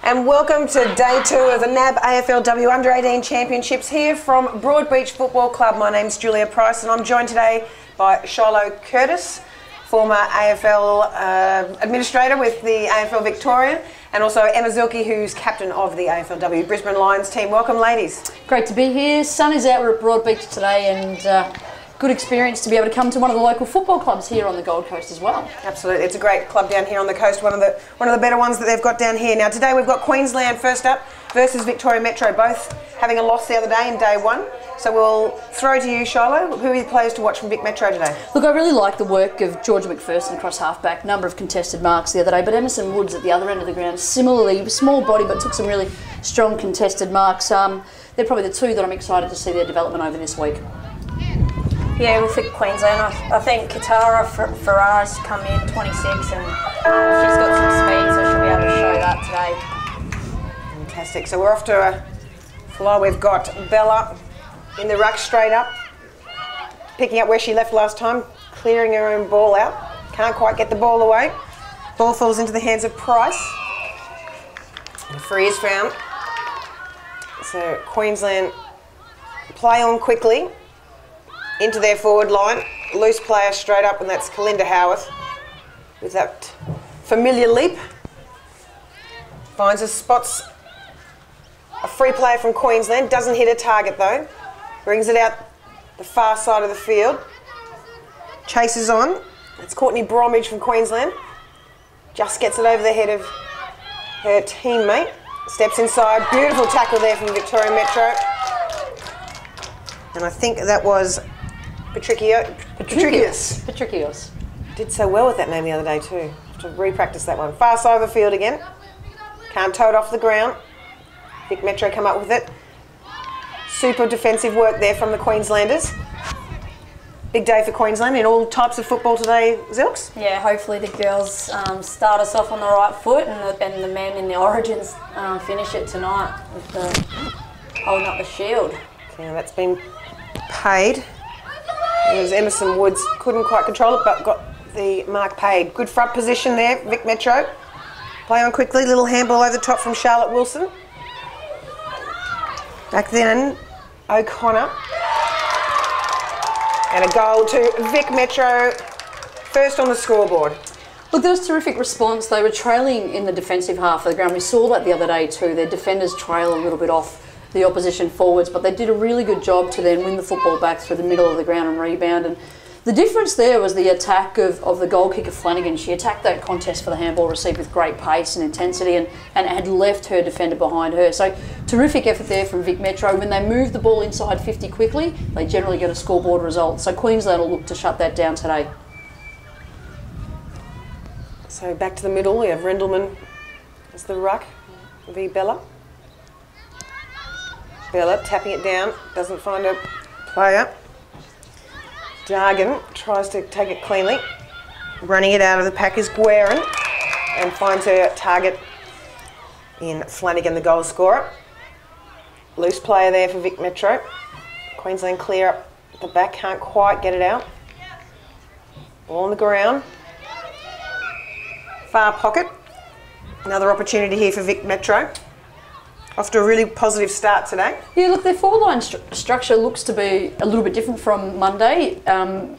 And welcome to day 2 of the NAB AFLW Under-18 Championships here from Broadbeach Football Club. My name's Julia Price and I'm joined today by Shiloh Curtis, former AFL administrator with the AFL Victoria, and also Emma Zilke, who's captain of the AFLW Brisbane Lions team. Welcome, ladies. Great to be here. Sun is out. We're at Broadbeach today, and good experience to be able to come to one of the local football clubs here on the Gold Coast as well. Absolutely, it's a great club down here on the coast. One of the better ones that they've got down here. Now today we've got Queensland first up versus Victoria Metro, both having a loss the other day in day 1. So we'll throw to you, Shiloh. Who are the players to watch from Vic Metro today? Look, I really like the work of George McPherson across halfback. Number of contested marks the other day, but Emerson Woods at the other end of the ground, similarly small body but took some really strong contested marks. They're probably the two that I'm excited to see their development over this week. Yeah, we'll pick Queensland. I think Katara Ferrara's come in 26 and she's got some speed, so she'll be able to show that today. Fantastic. So we're off to a fly. We've got Bella in the ruck straight up, picking up where she left last time, clearing her own ball out. Can't quite get the ball away. Ball falls into the hands of Price. The free is found. So Queensland play on quickly into their forward line. Loose player straight up, and that's Kalinda Howarth with that familiar leap. Finds a spots a free player from Queensland, doesn't hit a target though. Brings it out the far side of the field. Chases on. It's Courtney Bromwich from Queensland. Just gets it over the head of her teammate. Steps inside. Beautiful tackle there from Victoria Metro. And I think that was Patricios. Did so well with that name the other day too. Have to re-practice that one. Far side of the field again. Can't tow it off the ground. Vic Metro come up with it. Super defensive work there from the Queenslanders. Big day for Queensland in all types of football today, Zilks. Yeah, hopefully the girls start us off on the right foot and the men in the Origins finish it tonight with holding up the shield. Okay, that's been paid. It was Emerson Woods, couldn't quite control it, but got the mark paid. Good front position there, Vic Metro. Play on quickly, little handball over the top from Charlotte Wilson. Back then, O'Connor. And a goal to Vic Metro, first on the scoreboard. Look, there was terrific response. They were trailing in the defensive half of the ground. We saw that the other day too. Their defenders trail a little bit off the opposition forwards, but they did a really good job to then win the football back through the middle of the ground and rebound. And the difference there was the attack of the goal kicker Flanagan. She attacked that contest for the handball received with great pace and intensity and had left her defender behind her. So terrific effort there from Vic Metro. When they move the ball inside 50 quickly, they generally get a scoreboard result. So Queensland will look to shut that down today. So back to the middle, we have Rendleman as the ruck v Bella. Bella tapping it down, doesn't find a player. Dargan tries to take it cleanly. Running it out of the pack is Guerin and finds her target in Flanagan, the goal scorer. Loose player there for Vic Metro. Queensland clear up the back, can't quite get it out. Ball on the ground. Far pocket. Another opportunity here for Vic Metro. Off to a really positive start today. Yeah, look, their forward line structure looks to be a little bit different from Monday.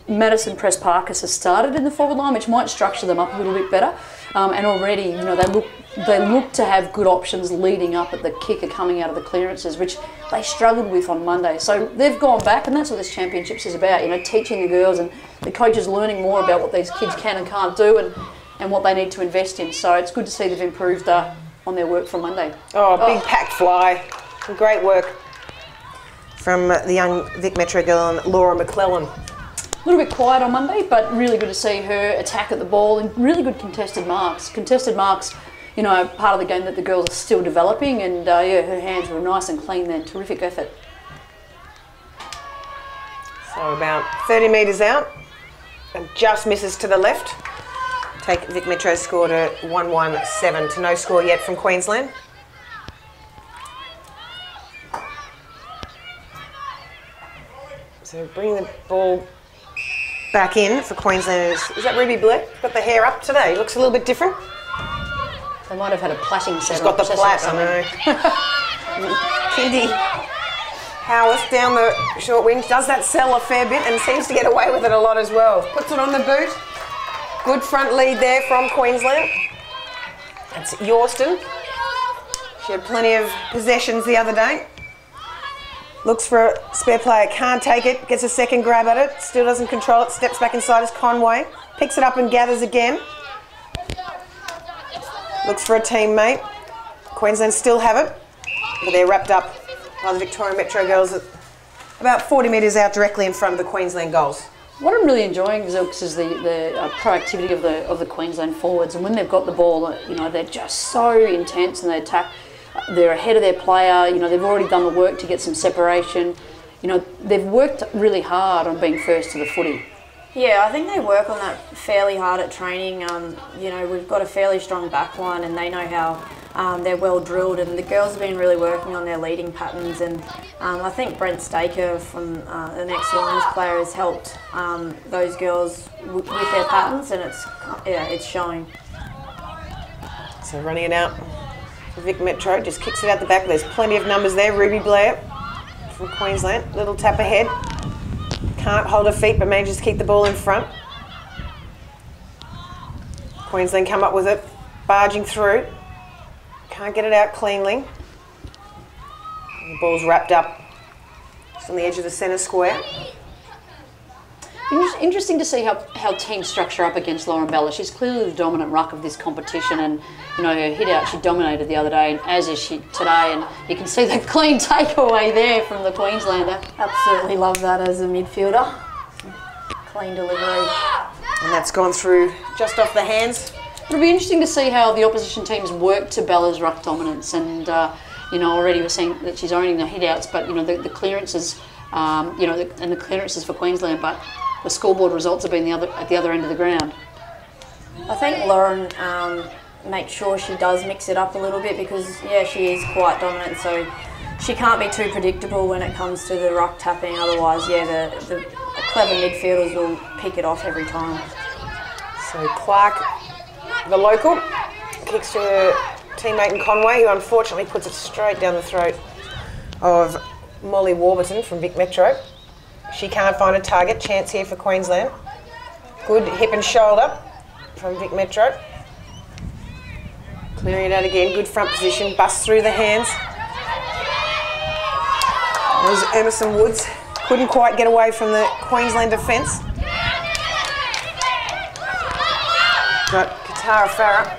Madison Press-Parkes has started in the forward line, which might structure them up a little bit better. And already, you know, they look to have good options leading up at the kicker coming out of the clearances, which they struggled with on Monday. So they've gone back, and that's what this championships is about. You know, teaching the girls and the coaches learning more about what these kids can and can't do, and what they need to invest in. So it's good to see they've improved on their work from Monday. Oh, big packed fly. Great work from the young Vic Metro girl, Laura McClellan. A little bit quiet on Monday, but really good to see her attack at the ball and really good contested marks. Contested marks, you know, part of the game that the girls are still developing, and yeah, her hands were nice and clean there. Terrific effort. So about 30 metres out and just misses to the left. Take Vic Metro's score to 1-1-7 to no score yet from Queensland. So bring the ball back in for Queensland. Is that Ruby Black? Got the hair up today. Looks a little bit different. They might have had a platting set. She's got the plat, I know. Kindy Howarth down the short wing. Does that sell a fair bit and seems to get away with it a lot as well. Puts it on the boot. Good front lead there from Queensland. That's Yorston. She had plenty of possessions the other day. Looks for a spare player, can't take it, gets a second grab at it, still doesn't control it, steps back inside as Conway. Picks it up and gathers again. Looks for a teammate. Queensland still have it, but they're wrapped up by the Victoria Metro girls at about 40 metres out directly in front of the Queensland goals. What I'm really enjoying, Zilks, is the proactivity of the Queensland forwards, and when they've got the ball, you know, they're just so intense and they attack. They're ahead of their player. You know, they've already done the work to get some separation. You know, they've worked really hard on being first to the footy. Yeah, I think they work on that fairly hard at training. You know, we've got a fairly strong back line and they know how they're well drilled, and the girls have been really working on their leading patterns, and I think Brent Staker from the next Lions player has helped those girls with their patterns, and it's showing. So running it out. Vic Metro just kicks it out the back. There's plenty of numbers there. Ruby Blair from Queensland. Little tap ahead. Can't hold her feet but manages to keep the ball in front. Queensland come up with it. Barging through. Can't get it out cleanly. And the ball's wrapped up just on the edge of the centre square. Interesting to see how teams structure up against Lauren Bella. She's clearly the dominant ruck of this competition, and you know, her hit out, she dominated the other day, and as is she today, and you can see the clean takeaway there from the Queenslander. Absolutely love that as a midfielder. Clean delivery. And that's gone through just off the hands. It'll be interesting to see how the opposition teams work to Bella's ruck dominance, and you know, already we're seeing that she's owning the hit outs, but you know, the clearances, you know, and the clearances for Queensland, but the scoreboard results have been at the other end of the ground. I think Lauren makes sure she does mix it up a little bit because, yeah, she is quite dominant, so she can't be too predictable when it comes to the ruck tapping. Otherwise, yeah, the clever midfielders will pick it off every time. So Clark, the local, kicks to her teammate in Conway, who unfortunately puts it straight down the throat of Molly Warburton from Vic Metro. She can't find a target. Chance here for Queensland. Good hip and shoulder from Vic Metro. Clearing it out again. Good front position. Busts through the hands. There's Emerson Woods. Couldn't quite get away from the Queensland defence. Got Katara Farah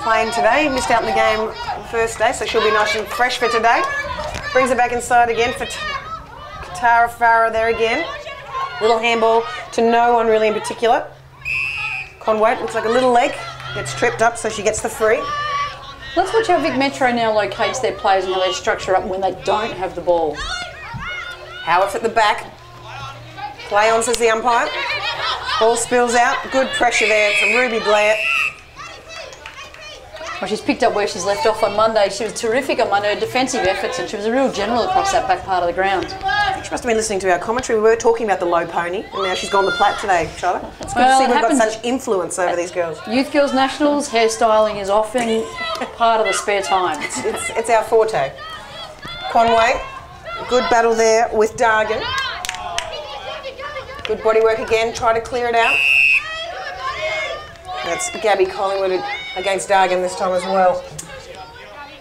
playing today. Missed out in the game the first day, so she'll be nice and fresh for today. Brings it back inside again for Katara Farah there again. Little handball to no one really in particular. Conway, looks like a little leg. Gets tripped up, so she gets the free. Let's watch how Vic Metro now locates their players and how they structure up when they don't have the ball. Howarth at the back. Play on, says the umpire. Ball spills out. Good pressure there from Ruby Blair. Well, she's picked up where she's left off on Monday. She was terrific on Monday, her defensive efforts, and she was a real general across that back part of the ground. She must have been listening to our commentary. We were talking about the low pony, and now she's gone the plat today, Charlotte. It's good to see we've got such influence over these girls. Youth Girls Nationals, hairstyling is often part of the spare time. It's our forte. Conway, good battle there with Dargan. Good body work again, try to clear it out. That's Gabby Collingwood against Dargan this time as well.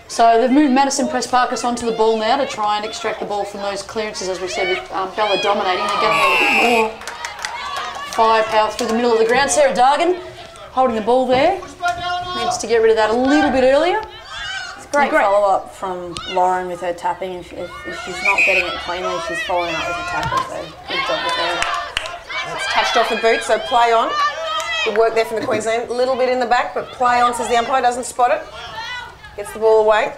So they've moved Madison Press-Parkes onto the ball now to try and extract the ball from those clearances, as we said, with Bella dominating. They're getting a little bit more firepower through the middle of the ground. Sarah Dargan holding the ball there. Needs to get rid of that a little bit earlier. It's great follow-up from Lauren with her tapping. If she's not getting it cleanly, she's following up with a tackle, so good job with her. That's touched off the boot, so play on. Good work there from the Queensland. A little bit in the back, but play on, says the umpire, doesn't spot it. Gets the ball away.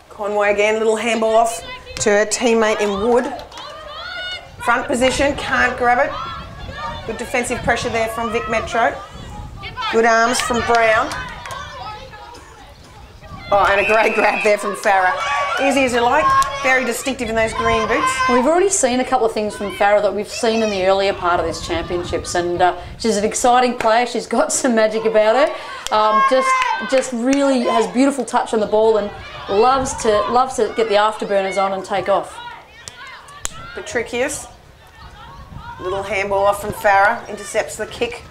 Conway again, little handball off to her teammate in Wood. Front position, can't grab it. Good defensive pressure there from Vic Metro. Good arms from Brown. Oh, and a great grab there from Farah. Easy as you like. very distinctive in those green boots. Well, we've already seen a couple of things from Farah that we've seen in the earlier part of this championships, and she's an exciting player. She's got some magic about her. Just really has beautiful touch on the ball and loves to get the afterburners on and take off. Patricius, little handball off from Farah, intercepts the kick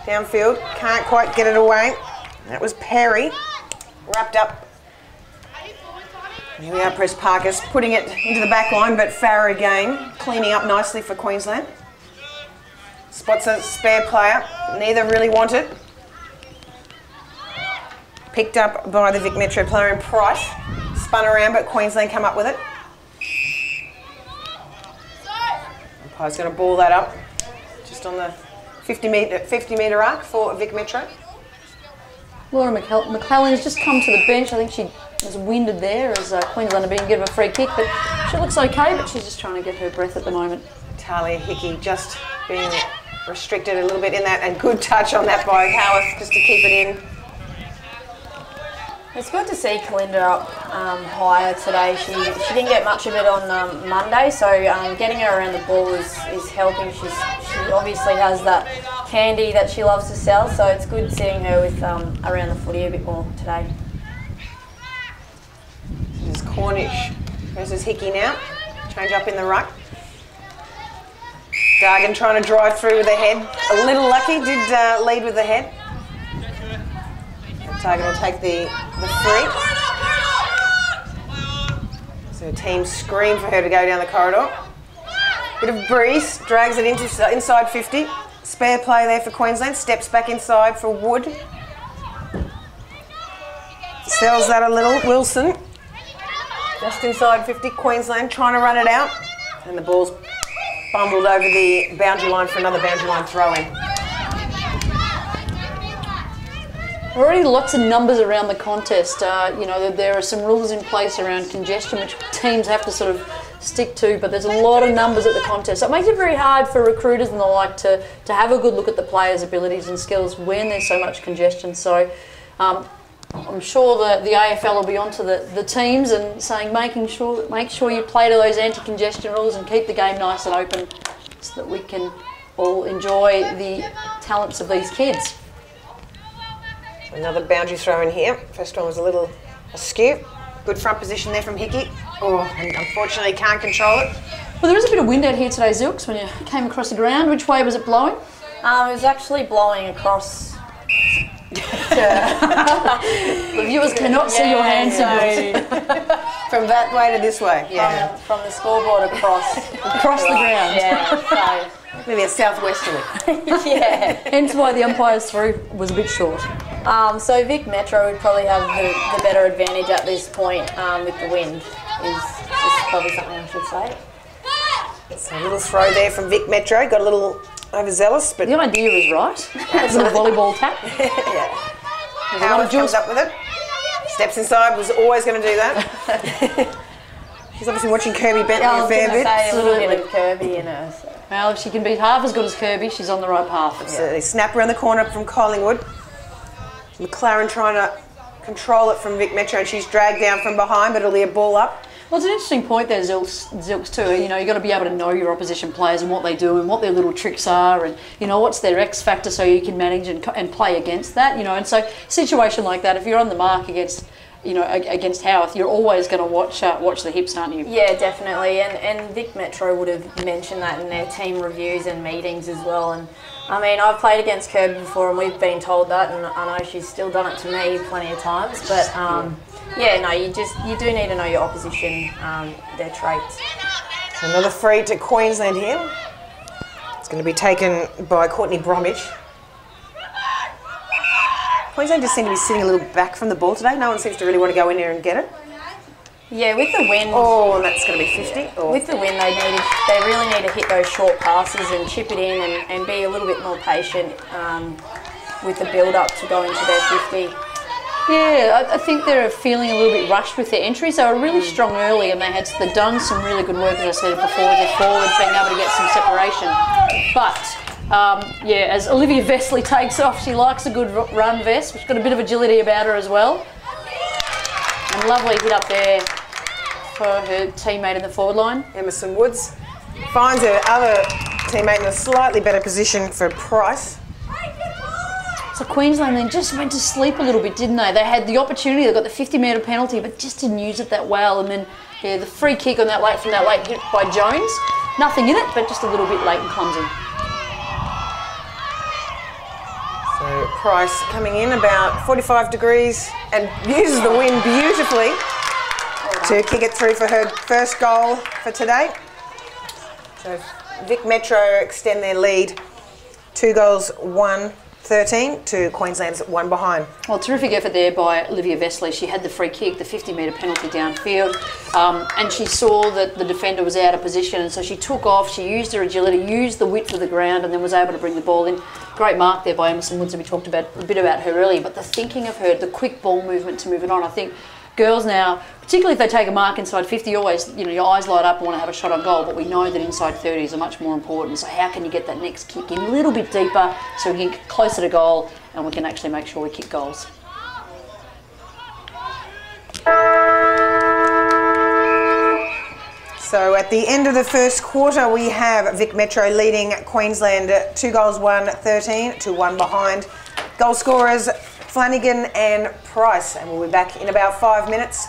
downfield, can't quite get it away. That was Perry, wrapped up. Here we are, Press Parkers putting it into the back line, but Farah again, cleaning up nicely for Queensland. Spots a spare player, neither really want it. Picked up by the Vic Metro player in Price, spun around, but Queensland come up with it. Umpire's going to ball that up, just on the 50 metre arc for Vic Metro. Laura McClellan's just come to the bench. I think she was winded there as Queensland are being given a free kick, but she looks okay, but she's just trying to get her breath at the moment. Talia Hickey just being restricted a little bit in that, and good touch on that by Howarth just to keep it in. It's good to see Kalinda up higher today. She didn't get much of it on Monday, so getting her around the ball is helping. She obviously has that handy that she loves to sell, so it's good seeing her with around the footy a bit more today. This is Cornish versus Hickey now. Change up in the ruck. Dargan trying to drive through with the head. A little lucky, did lead with the head. Target will take the free. So team scream for her to go down the corridor. Bit of breeze, drags it into inside 50. Spare play there for Queensland, steps back inside for Wood. Sells that a little, Wilson. Just inside 50, Queensland trying to run it out. And the ball's bumbled over the boundary line for another boundary line throw-in. Already lots of numbers around the contest. You know, there are some rules in place around congestion which teams have to sort of stick to, but there's a lot of numbers at the contest. So it makes it very hard for recruiters and the like to have a good look at the players' abilities and skills when there's so much congestion. So I'm sure that the AFL will be onto the teams and saying make sure you play to those anti-congestion rules and keep the game nice and open so that we can all enjoy the talents of these kids. Another boundary throw in here. First one was a little askew. Good front position there from Hickey. Oh, and unfortunately can't control it. Well, there is a bit of wind out here today, Zilks, when you came across the ground. Which way was it blowing? It was actually blowing across. The viewers cannot see your hands. From that way to this way. Yeah. From the scoreboard across. Across the ground. Yeah. So. Maybe a southwesterly. Yeah. Hence why the umpire's through was a bit short. So Vic Metro would probably have the better advantage at this point with the wind. Is probably something I should say. So a little throw there from Vic Metro. Got a little overzealous, but the idea is right. It's a little volleyball tap. Yeah. Howard comes up with it. Steps inside. Was always going to do that. She's obviously watching Kirby Bentley a fair bit. A little bit of Kirby in her. So. Well, if she can be half as good as Kirby, she's on the right path. Absolutely. Snap around the corner from Collingwood. McLaren trying to control it from Vic Metro, and she's dragged down from behind, but it'll be a ball up. Well, it's an interesting point there, Zilks, too. You know, you've got to be able to know your opposition players and what they do and what their little tricks are and, you know, what's their X factor so you can manage and play against that, you know. And so a situation like that, if you're on the mark against, you know, against Howarth, you're always going to watch the hips, aren't you? Yeah, definitely. And Vic Metro would have mentioned that in their team reviews and meetings as well. And I mean, I've played against Kirby before and we've been told that, and I know she's still done it to me plenty of times. But yeah, no, you do need to know your opposition, their traits. Another free to Queensland here. It's going to be taken by Courtney Bromwich. Queensland just seem to be sitting a little back from the ball today. No one seems to really want to go in there and get it. Yeah, with the wind. Oh, and that's going to be 50. Oh. With the wind, they really need to hit those short passes and chip it in and be a little bit more patient with the build-up to go into their 50. Yeah, I think they're feeling a little bit rushed with their entries. They were really strong early and they'd done some really good work, as I said before, with their forwards being able to get some separation. But, yeah, as Olivia Vesely takes off, she likes a good run, Vest. She's got a bit of agility about her as well. And lovely hit up there for her teammate in the forward line. Emerson Woods finds her other teammate in a slightly better position for Price. So Queensland then just went to sleep a little bit, didn't they? They had the opportunity, they got the 50-metre penalty, but just didn't use it that well. And then, yeah, the free kick on that late from that late hit by Jones. Nothing in it, but just a little bit late and clumsy. So Price coming in about 45 degrees and uses the wind beautifully to kick it through for her first goal for today. So Vic Metro extend their lead 2 goals, 1-13 to Queensland's 1 behind. Well, terrific effort there by Olivia Vesely. She had the free kick, the 50-metre penalty downfield, and she saw that the defender was out of position, and so she took off, she used her agility, used the width of the ground, and then was able to bring the ball in. Great mark there by Emerson Woods, and we talked about a bit about her earlier, but the thinking of her, the quick ball movement to move it on, I think girls now, particularly if they take a mark inside 50, always, you know, your eyes light up and want to have a shot on goal, but we know that inside 30s are much more important. So how can you get that next kick in a little bit deeper so we can get closer to goal and we can actually make sure we kick goals? So at the end of the first quarter, we have Vic Metro leading Queensland 2 goals, 1-13 to 1 behind. Goal scorers Flanagan and Price, and we'll be back in about 5 minutes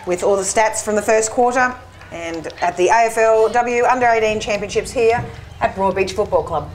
with all the stats from the first quarter and at the AFLW Under-18 Championships here at Broadbeach Football Club.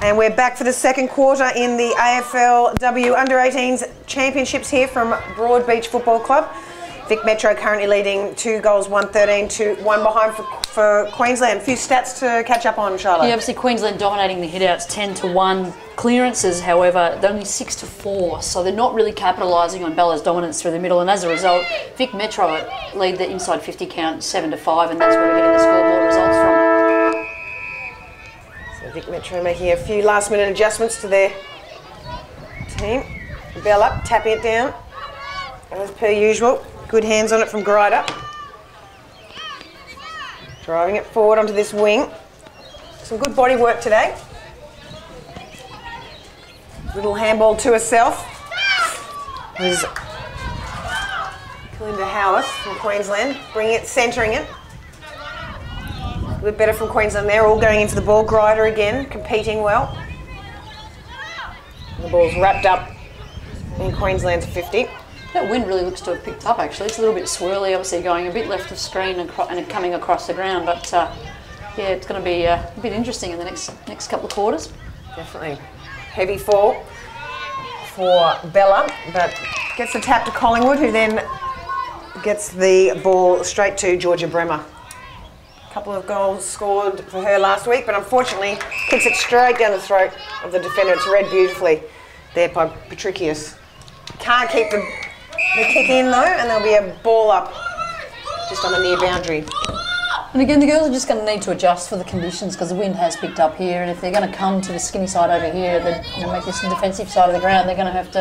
And we're back for the second quarter in the AFLW Under-18s Championships here from Broadbeach Football Club. Vic Metro currently leading 2 goals, 1-13 to 1 behind for Queensland. A few stats to catch up on, Charlotte. Yeah, obviously Queensland dominating the hitouts 10-1. Clearances, however, they're only 6-4, so they're not really capitalising on Bella's dominance through the middle, and as a result, Vic Metro lead the inside 50 count 7-5, and that's where we're getting the scoreboard results from. So Vic Metro making a few last-minute adjustments to their team. Bella tapping it down, as per usual. Good hands on it from Grider. Driving it forward onto this wing. Some good body work today. Little handball to herself. There's Kalinda Howarth from Queensland, bringing it, centering it. A bit better from Queensland there, all going into the ball. Grider again, competing well. The ball's wrapped up in Queensland's 50. That wind really looks to have picked up, actually. It's a little bit swirly, obviously going a bit left of screen and coming across the ground, but yeah, it's going to be a bit interesting in the next couple of quarters. Definitely. Heavy fall for Bella, but gets the tap to Collingwood, who then gets the ball straight to Georgia Bremer. A couple of goals scored for her last week, but unfortunately kicks it straight down the throat of the defender. It's read beautifully there by Patricius. Can't keep the kick in though, and there'll be a ball up just on the near boundary. And again, the girls are just going to need to adjust for the conditions because the wind has picked up here, and if they're going to come to the skinny side over here, then make this the defensive side of the ground, they're going to have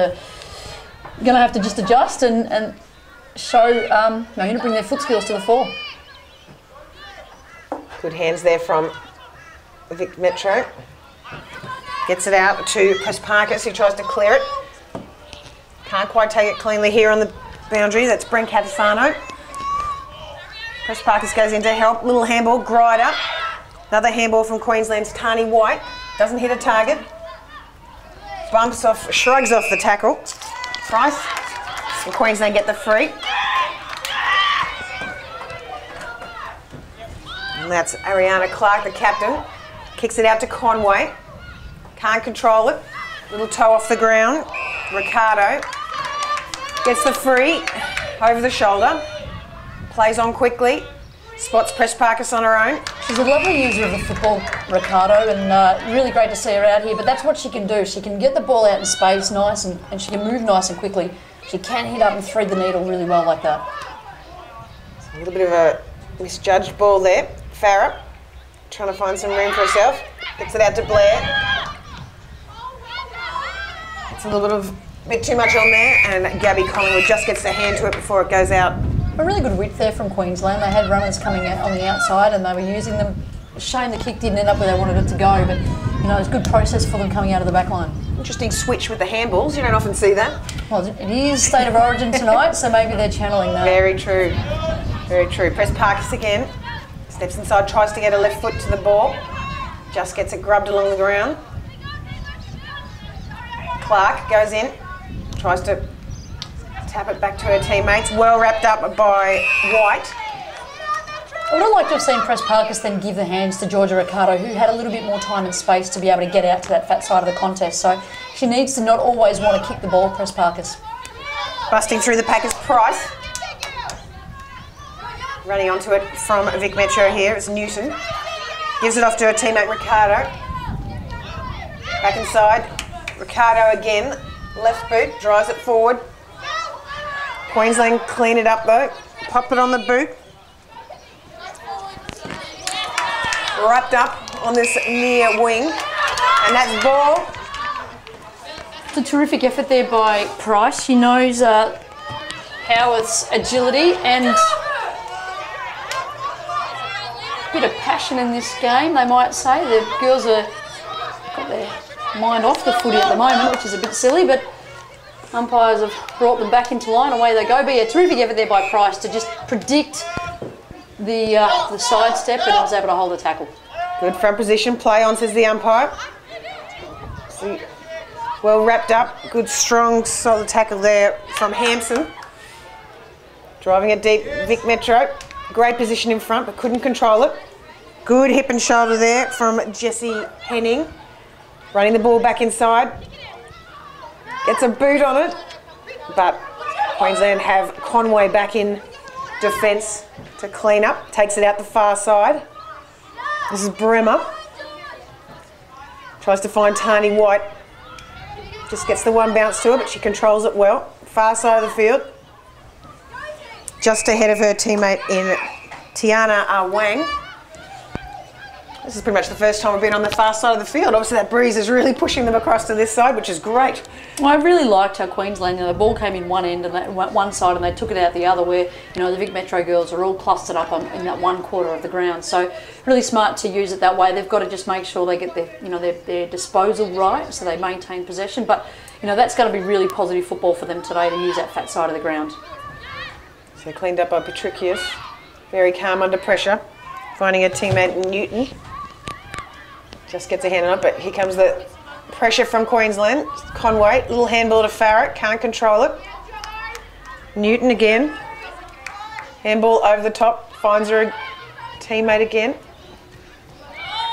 to just adjust and show to bring their foot skills to the fore. Good hands there from Vic Metro. Gets it out to Prespakis, who tries to clear it. Can't quite take it cleanly here on the boundary. That's Brent Catasano. Prespakis goes in to help. Little handball, Grider. Another handball from Queensland's Tani White. Doesn't hit a target. Bumps off, shrugs off the tackle. Price. And Queensland get the free. And that's Ariana Clark, the captain. Kicks it out to Conway. Can't control it. Little toe off the ground. Ricardo gets the free over the shoulder. Plays on quickly. Spots Prespakis on her own. She's a lovely user of the football, Ricardo, and really great to see her out here. But that's what she can do. She can get the ball out in space nice and she can move nice and quickly. She can hit up and thread the needle really well like that. A little bit of a misjudged ball there. Farah trying to find some room for herself. Gets it out to Blair. It's a little bit too much on there, and Gabby Collingwood just gets a hand to it before it goes out. A really good width there from Queensland. They had runners coming out on the outside and they were using them. Shame the kick didn't end up where they wanted it to go, but it was a good process for them coming out of the back line. Interesting switch with the handballs. You don't often see that. Well, it is State of Origin tonight, so maybe they're channeling that. Very true. Very true. Prespakis again. Steps inside, tries to get a left foot to the ball. Just gets it grubbed along the ground. Clark goes in, tries to tap it back to her teammates. Well wrapped up by White. I would have liked to have seen Prespakis then give the hands to Georgia Ricardo, who had a little bit more time and space to be able to get out to that fat side of the contest. So she needs to not always want to kick the ball, Prespakis. Busting through the pack is Price. Running onto it from Vic Metro here, it's Newton. Gives it off to her teammate Ricardo. Back inside. Ricardo again, left boot, drives it forward. Queensland clean it up though, pop it on the boot. Wrapped up on this near wing, and that's ball. It's a terrific effort there by Price. She knows Howarth's agility and a bit of passion in this game, they might say. The girls are got their mind off the footy at the moment, which is a bit silly, but umpires have brought them back into line. Away they go. But a terrific effort there by Price to just predict the sidestep, and was able to hold the tackle. Good front position, play on, says the umpire. See, well wrapped up, good strong solid tackle there from Hampson. Driving it deep, Vic Metro. Great position in front, but couldn't control it. Good hip and shoulder there from Jessie Henning. Running the ball back inside. Gets a boot on it, but Queensland have Conway back in defence to clean up. Takes it out the far side. This is Bremer. Tries to find Tani White. Just gets the one bounce to her, but she controls it well. Far side of the field. Just ahead of her teammate in Tiana Wang. This is pretty much the first time we've been on the far side of the field. Obviously that breeze is really pushing them across to this side, which is great. Well, I really liked how Queensland, the ball came in one end and one side and they took it out the other, where the Vic Metro girls are all clustered up in that one quarter of the ground. So really smart to use it that way. They've got to just make sure they get their disposal right, so they maintain possession. But that's going to be really positive football for them today, to use that fat side of the ground. So cleaned up by Patricius. Very calm under pressure. Finding her teammate Newton. Just gets a hand on it, but here comes the pressure from Queensland. Conway, little handball to Farrett, can't control it. Newton again. Handball over the top, finds her a teammate again.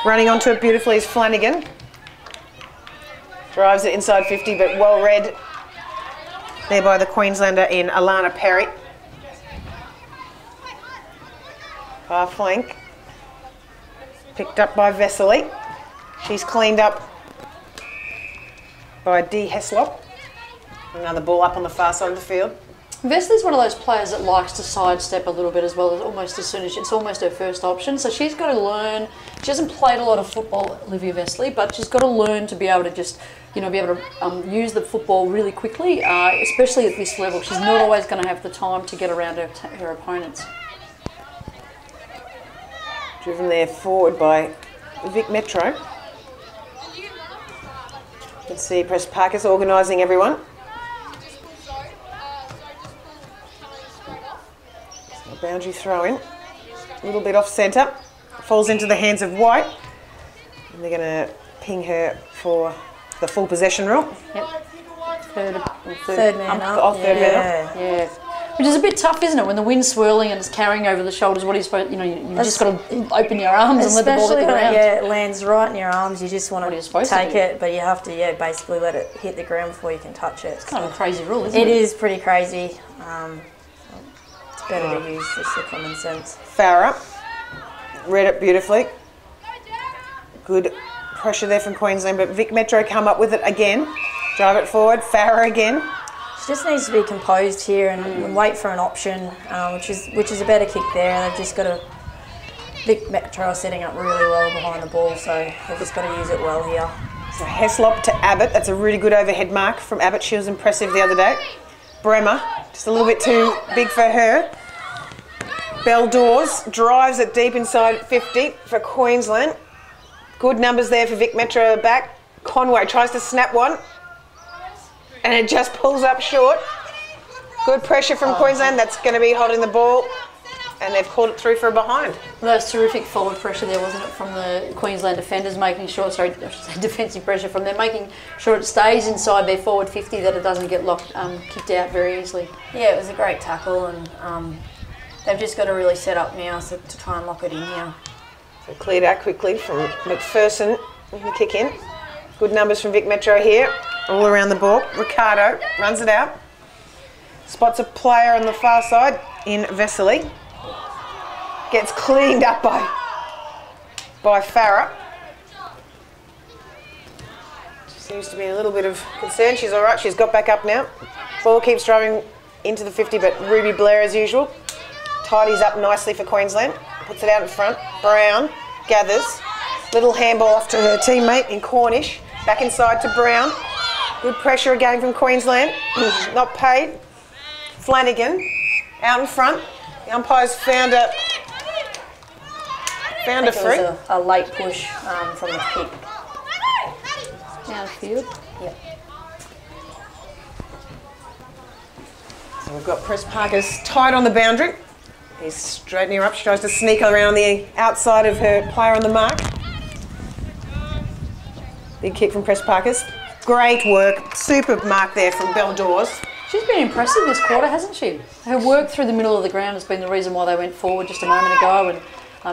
Running onto it beautifully is Flanagan. Drives it inside 50, but well read there by the Queenslander in Alana Perry. Far flank. Picked up by Vesely. She's cleaned up by Dee Heslop. Another ball up on the far side of the field. Vesley's one of those players that likes to sidestep a little bit as well, almost as soon as it's almost her first option. So she's got to learn. She hasn't played a lot of football, Olivia Vesley, but she's got to learn to be able to just, be able to use the football really quickly, especially at this level. She's not always going to have the time to get around her opponents. Driven there forward by Vic Metro. You can see Press Parkers organising everyone. So boundary throw in. A little bit off centre. Falls into the hands of White. And they're going to ping her for the full possession rule. Yep. Third man up. Third man up. Yeah. Which is a bit tough, isn't it? When the wind's swirling and it's carrying over the shoulders, what are you supposed to, you've just got to open your arms and let the ball hit the ground. Especially when it lands right in your arms, you just want to take it, but you have to, basically let it hit the ground before you can touch it. It's kind of a crazy rule, isn't it? It is pretty crazy. It's better to use just the common sense. Farah read it beautifully. Good pressure there from Queensland, but Vic Metro come up with it again. Drive it forward, Farah again. She just needs to be composed here and wait for an option, which is a better kick there. They've just got to. Vic Metro are setting up really well behind the ball, so they've just got to use it well here. So Heslop to Abbott. That's a really good overhead mark from Abbott. She was impressive the other day. Bremer, just a little bit too big for her. Beldors drives it deep inside 50 for Queensland. Good numbers there for Vic Metro back. Conway tries to snap one. And it just pulls up short. Good pressure from Queensland. That's going to be holding the ball. And they've called it through for a behind. Well, that was terrific forward pressure there, wasn't it, from the Queensland defenders, making sure, defensive pressure from them, making sure it stays inside their forward 50, that it doesn't get kicked out very easily. Yeah, it was a great tackle, and they've just got to really set up now to try and lock it in here. So cleared out quickly from McPherson with the kick in. Good numbers from Vic Metro here. All around the ball. Ricardo runs it out. Spots a player on the far side in Vesely. Gets cleaned up by Farah. Seems to be a little bit of concern. She's all right. She's got back up now. Ball keeps driving into the 50, but Ruby Blair, as usual, tidies up nicely for Queensland. Puts it out in front. Brown gathers. Little handball off to her teammate in Cornish. Back inside to Brown. Good pressure again from Queensland. Not paid. Flanagan out in front. The umpires found a free. It was a late push from the kick. Downfield. Yep. So we've got Press Parkers tight on the boundary. He's straightening her up. She tries to sneak around the outside of her player on the mark. Big kick from Press Parkers. Great work. Super mark there from Beldors. She's been impressive this quarter, hasn't she? Her work through the middle of the ground has been the reason why they went forward just a moment ago, and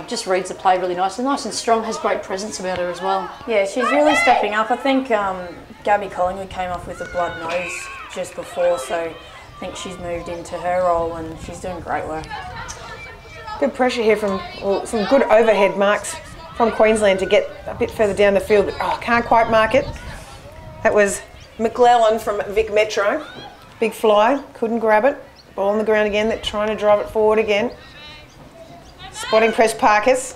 just reads the play really nicely. Nice and strong, has great presence about her as well. Yeah, she's really stepping up. I think Gabby Collingwood came off with a blood nose just before, so I think she's moved into her role and she's doing great work. Good pressure here from some good overhead marks from Queensland to get a bit further down the field, but can't quite mark it. That was McLellan from Vic Metro. Big fly, couldn't grab it. Ball on the ground again, they're trying to drive it forward again. Spotting Press Parkers.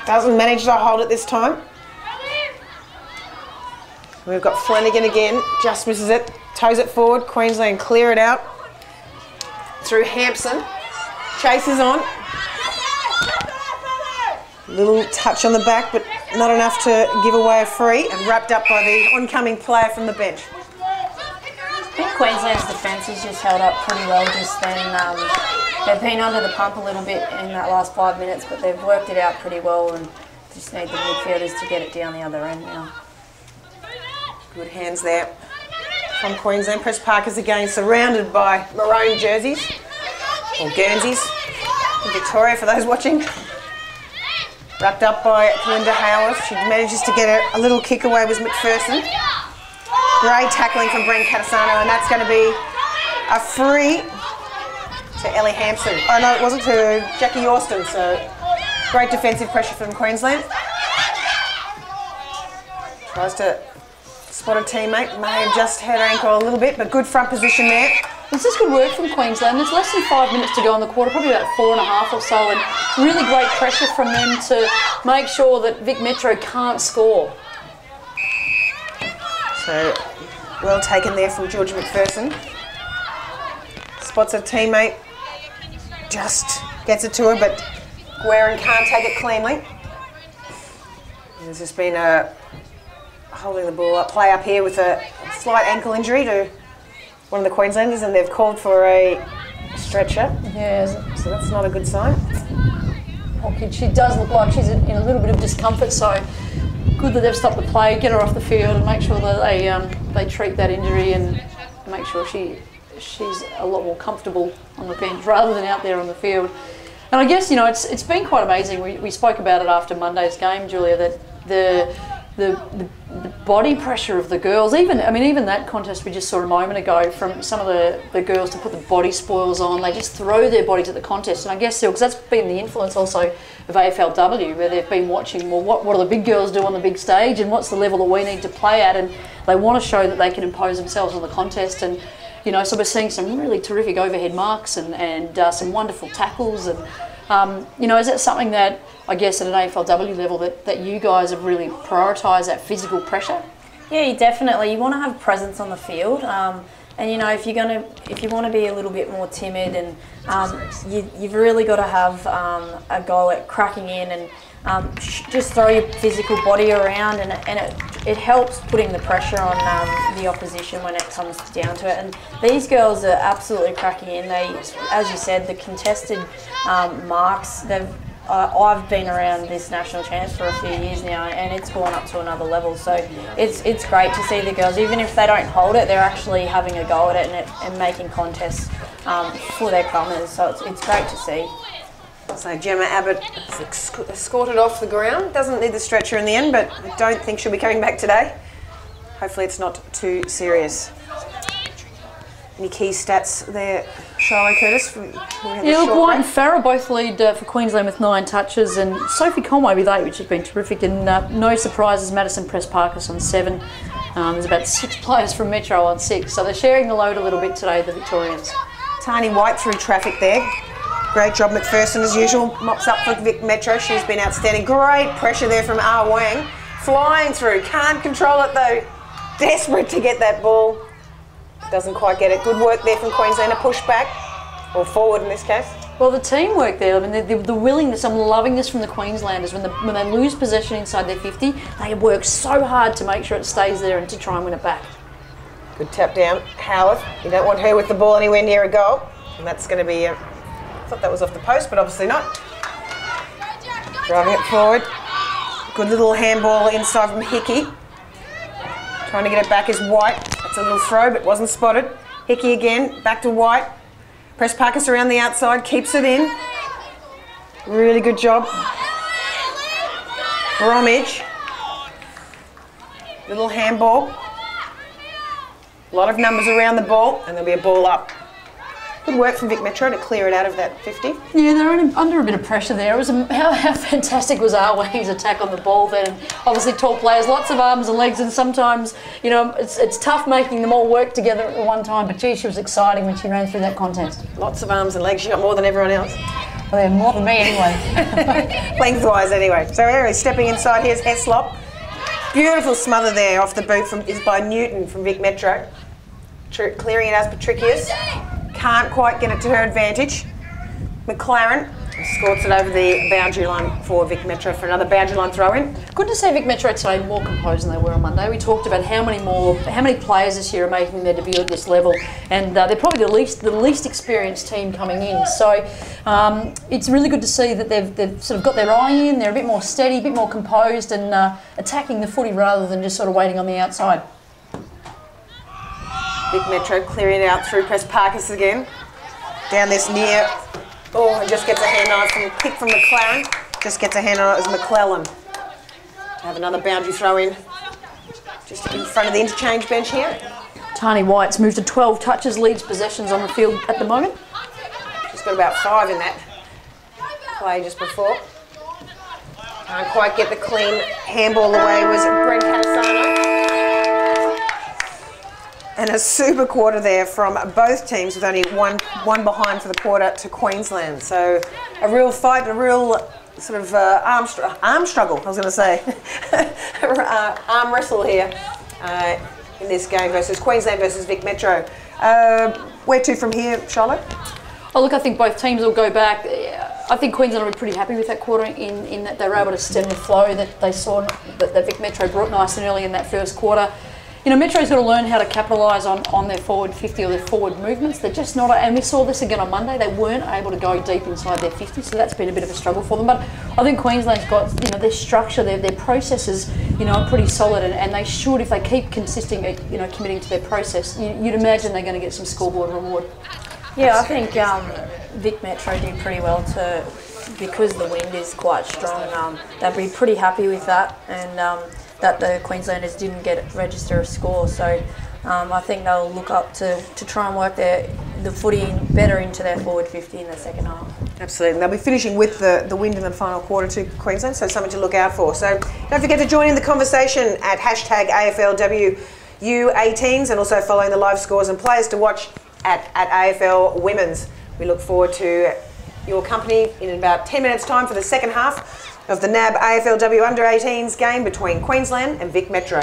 Doesn't manage to hold it this time. We've got Flanagan again, just misses it. Toes it forward, Queensland clear it out. Through Hampson. Chases on. Little touch on the back, but not enough to give away a free, and wrapped up by the oncoming player from the bench. I think Queensland's defence has just held up pretty well just then. They've been under the pump a little bit in that last 5 minutes, but they've worked it out pretty well and just need the midfielders to get it down the other end now. Good hands there from Queensland. Press Parkers again, surrounded by maroon jerseys, or Guernseys, in Victoria for those watching. Wrapped up by Linda Howarth. She manages to get a little kick away with McPherson. Great tackling from Brent Catasano, and that's going to be a free to Ellie Hampson. Oh no, it wasn't, to Jackie Austin, so great defensive pressure from Queensland. Tries to spot a teammate, may have just had her ankle a little bit, but good front position there. It's just good work from Queensland. There's less than 5 minutes to go in the quarter, probably about 4.5 or so, and really great pressure from them to make sure that Vic Metro can't score. So, well taken there from Georgia McPherson. Spots a teammate, just gets it to her, but Guerin can't take it cleanly. There's just been a holding the ball up, play up here with a slight ankle injury to one of the Queenslanders, and they've called for a stretcher. Yeah. So that's not a good sign. Poor kid, she does look like she's in a little bit of discomfort, so good that they've stopped the play, get her off the field and make sure that they treat that injury and make sure she's a lot more comfortable on the bench rather than out there on the field. And I guess, it's been quite amazing. We spoke about it after Monday's game, Julia, that the body pressure of the girls, even that contest we just saw a moment ago from some of the girls to put the body spoils on, they just throw their bodies at the contest. And I guess because that's been the influence also of AFLW, where they've been watching, well, what do the big girls do on the big stage and what's the level that we need to play at, and they want to show that they can impose themselves on the contest. And so we're seeing some really terrific overhead marks and some wonderful tackles, and is that something that I guess at an AFLW level that you guys have really prioritised, that physical pressure? Yeah, you want to have presence on the field, and if you want to be a little bit more timid, and you've really got to have a go at cracking in and just throw your physical body around, and it helps putting the pressure on the opposition when it comes down to it. And these girls are absolutely cracking in. They, as you said, the contested marks, I've been around this national champs for a few years now, and it's gone up to another level. So it's great to see the girls, even if they don't hold it, they're actually having a go at it and making contests for their crummers. So it's great to see. So Gemma Abbott escorted off the ground. Doesn't need the stretcher in the end, but I don't think she'll be coming back today. Hopefully it's not too serious. Any key stats there, Charlotte Curtis? White and Farah both lead for Queensland with 9 touches, and Sophie Conway with 8, which has been terrific. And no surprises, Madison Press-Parkers on 7. There's about 6 players from Metro on 6, so they're sharing the load a little bit today, the Victorians. Tani White through traffic there. Great job, McPherson, as usual. Mops up for Vic Metro. She's been outstanding. Great pressure there from Ah Wang. Flying through. Can't control it, though. Desperate to get that ball. Doesn't quite get it. Good work there from Queensland. A push back, or forward in this case. Well, the teamwork there, the willingness, I'm loving this from the Queenslanders. When they lose possession inside their 50, they work so hard to make sure it stays there and to try and win it back. Good tap down. Howarth. You don't want her with the ball anywhere near a goal. And that's going to be... I thought that was off the post, but obviously not. Driving it forward. Good little handball inside from Hickey. Trying to get it back is White. That's a little throw, but wasn't spotted. Hickey again, back to White. Press Parkers around the outside, keeps it in. Really good job. Bromwich. Little handball. A lot of numbers around the ball, and there'll be a ball up. Good work from Vic Metro to clear it out of that 50. Yeah, they're under a bit of pressure there. It was how fantastic was Arway's attack on the ball then? And obviously tall players, lots of arms and legs, and sometimes, you know, it's tough making them all work together at one time, but gee, she was exciting when she ran through that contest. Lots of arms and legs. She got more than everyone else. Well, yeah, more than me anyway. Lengthwise anyway. So anyway, stepping inside, here's Heslop. Beautiful smother there off the boot is by Newton from Vic Metro. Clearing it as Patricius. Can't quite get it to her advantage. McLaren scorts it over the boundary line for Vic Metro for another boundary line throw in. Good to see Vic Metro today more composed than they were on Monday. We talked about how many players this year are making their debut at this level, and they're probably the least experienced team coming in. So it's really good to see that they've sort of got their eye in. They're a bit more steady, a bit more composed, and attacking the footy rather than just sort of waiting on the outside. Vic Metro clearing it out through Press Parkes again. Down this near. Oh, and just gets a hand on it from a kick from McLaren. Just gets a hand on it as McClellan. To have another boundary throw in. Just in front of the interchange bench here. Tani White's moved to 12 touches, leads possessions on the field at the moment. She's got about 5 in that play just before. Can't quite get the clean handball away was Brent Catasano. And a super quarter there from both teams with only one behind for the quarter to Queensland. So a real fight, a real sort of arm struggle, I was going to say. Arm wrestle here in this game versus Queensland versus Vic Metro. Where to from here, Charlotte? Oh, look, I think both teams will go back. I think Queensland will be pretty happy with that quarter in that they were able to stem the flow that they saw that Vic Metro brought nice and early in that first quarter. You know, Metro's got to learn how to capitalise on their forward 50 or their forward movements. They're just not, and we saw this again on Monday, they weren't able to go deep inside their 50, so that's been a bit of a struggle for them. But I think Queensland's got, you know, their structure, their processes, you know, are pretty solid, and they should, if they keep consisting, you know, committing to their process, you'd imagine they're going to get some scoreboard reward. Yeah, I think Vic Metro did pretty well because the wind is quite strong. They'll be pretty happy with that, and that the Queenslanders didn't register a score. So I think they'll look up to try and work the footy better into their forward 50 in the second half. Absolutely. And they'll be finishing with the wind in the final quarter to Queensland, so something to look out for. So don't forget to join in the conversation at hashtag AFLW U18s, and also following the live scores and players to watch at AFL Women's. We look forward to your company in about 10 minutes' time for the second half of the NAB AFLW Under-18s game between Queensland and Vic Metro.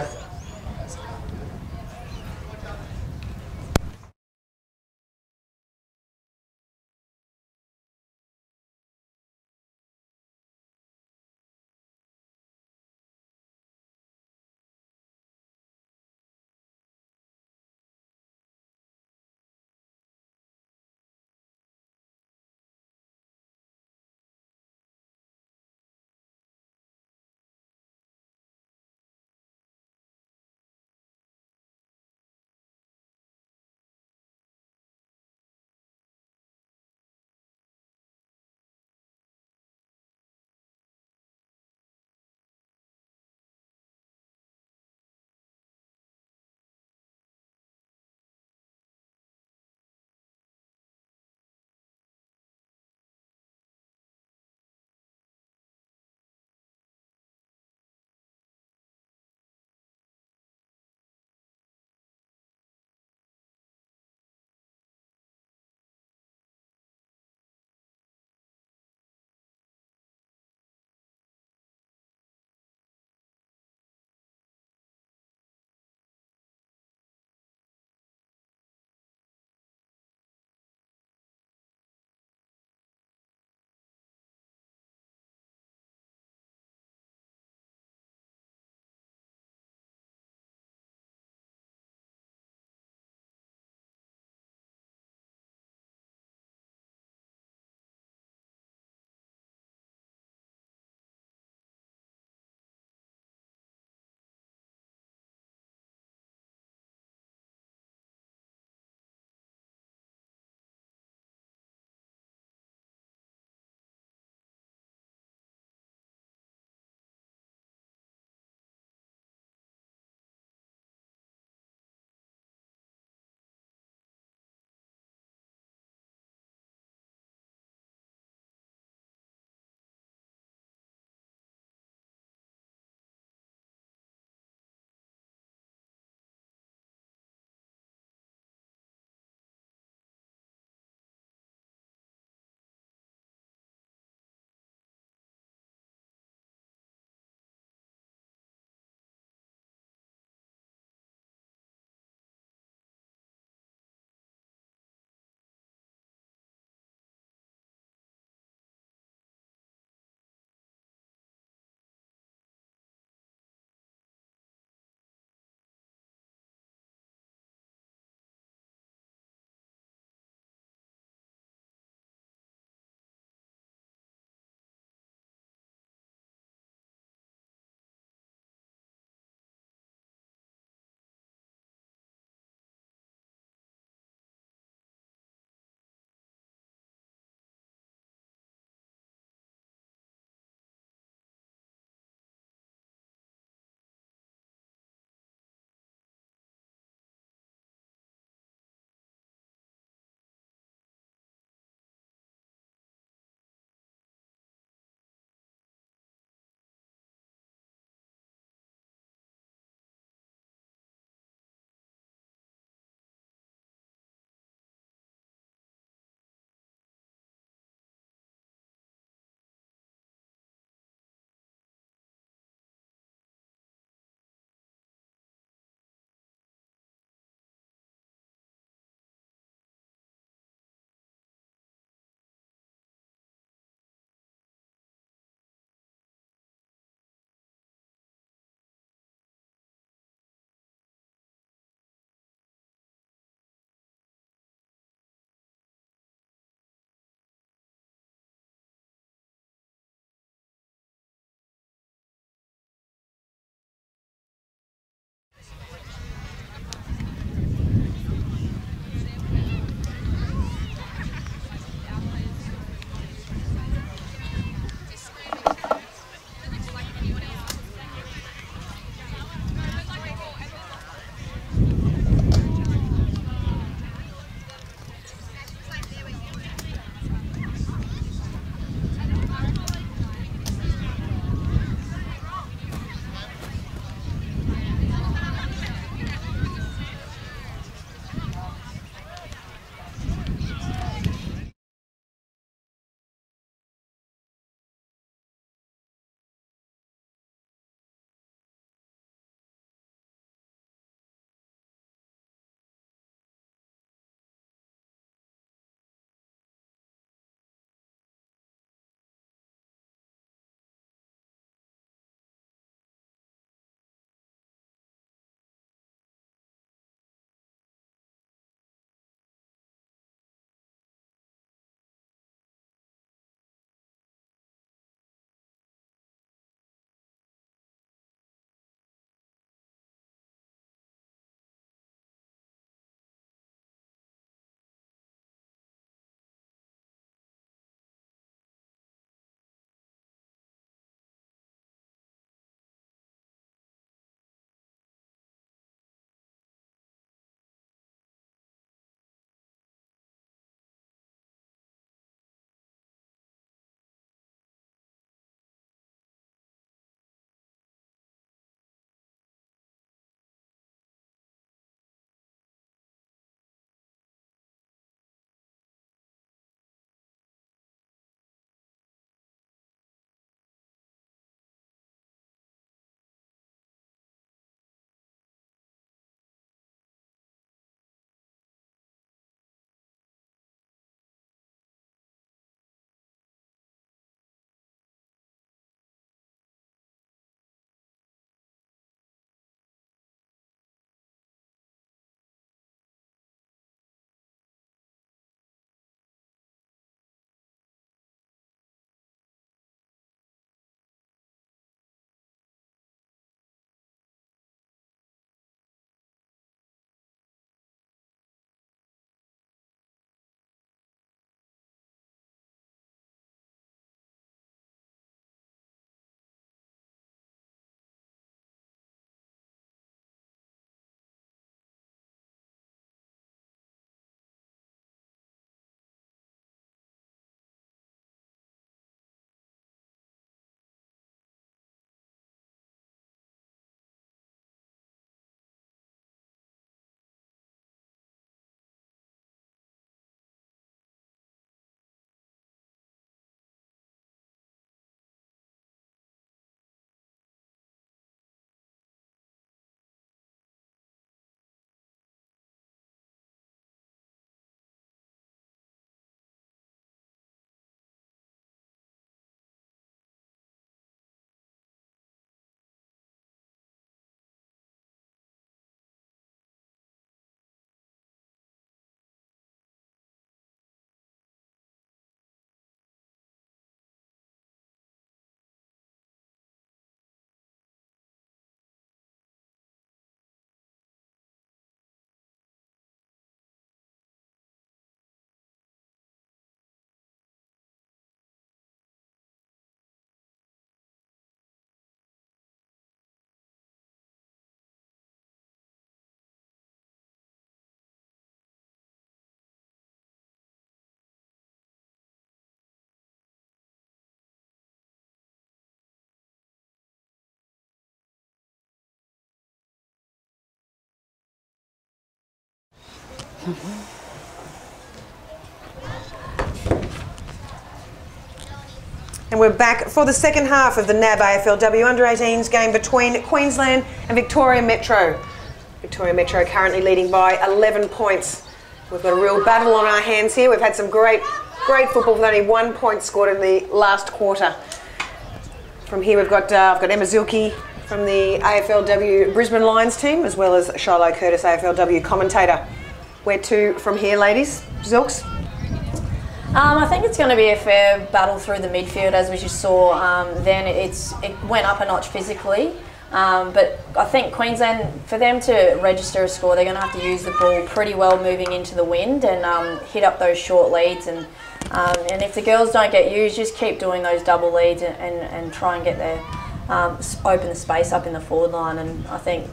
And we're back for the second half of the NAB AFLW Under-18s game between Queensland and Victoria Metro. Victoria Metro currently leading by 11 points. We've got a real battle on our hands here. We've had some great football with only 1 point scored in the last quarter. From here we've got I've got Emma Zilke from the AFLW Brisbane Lions team, as well as Shiloh Curtis, AFLW commentator. Where to from here, ladies? Zilks? I think it's going to be a fair battle through the midfield, as we just saw. Then it went up a notch physically, but I think Queensland, for them to register a score, they're going to have to use the ball pretty well moving into the wind and hit up those short leads. And if the girls don't get used, just keep doing those double leads and try and get their open the space up in the forward line. And I think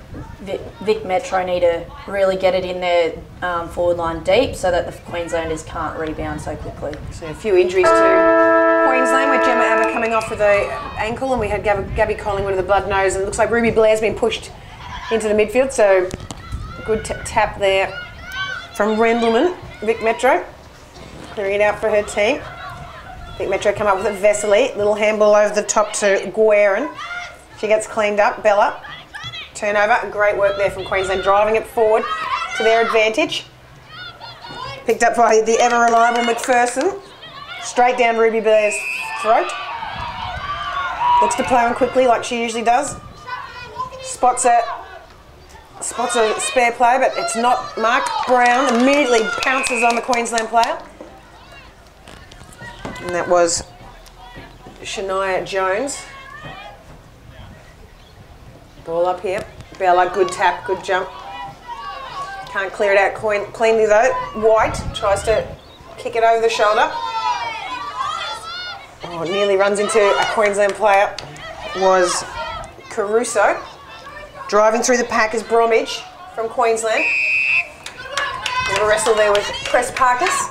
Vic Metro need to really get it in their forward line deep so that the Queenslanders can't rebound so quickly. So a few injuries to Queensland, with Gemma Abba coming off with an ankle, and we had Gabby Collingwood with a blood nose, and it looks like Ruby Blair's been pushed into the midfield, so good tap there from Rendleman. Vic Metro clearing it out for her team. Vic Metro come up with it. Vesely, little handball over the top to Guerin. She gets cleaned up. Bella, turnover, and great work there from Queensland, driving it forward to their advantage. Picked up by the ever-reliable McPherson. Straight down Ruby Blair's throat. Looks to play on quickly like she usually does. Spots a spare play, but it's not. Mark Brown immediately pounces on the Queensland player. And that was Shania Jones. Ball up here. Bella, good tap, good jump. Can't clear it out cleanly though. White tries to kick it over the shoulder. Oh, nearly runs into a Queensland player. Was Caruso. Driving through the pack is Bromwich from Queensland. A little wrestle there with Press Parkers.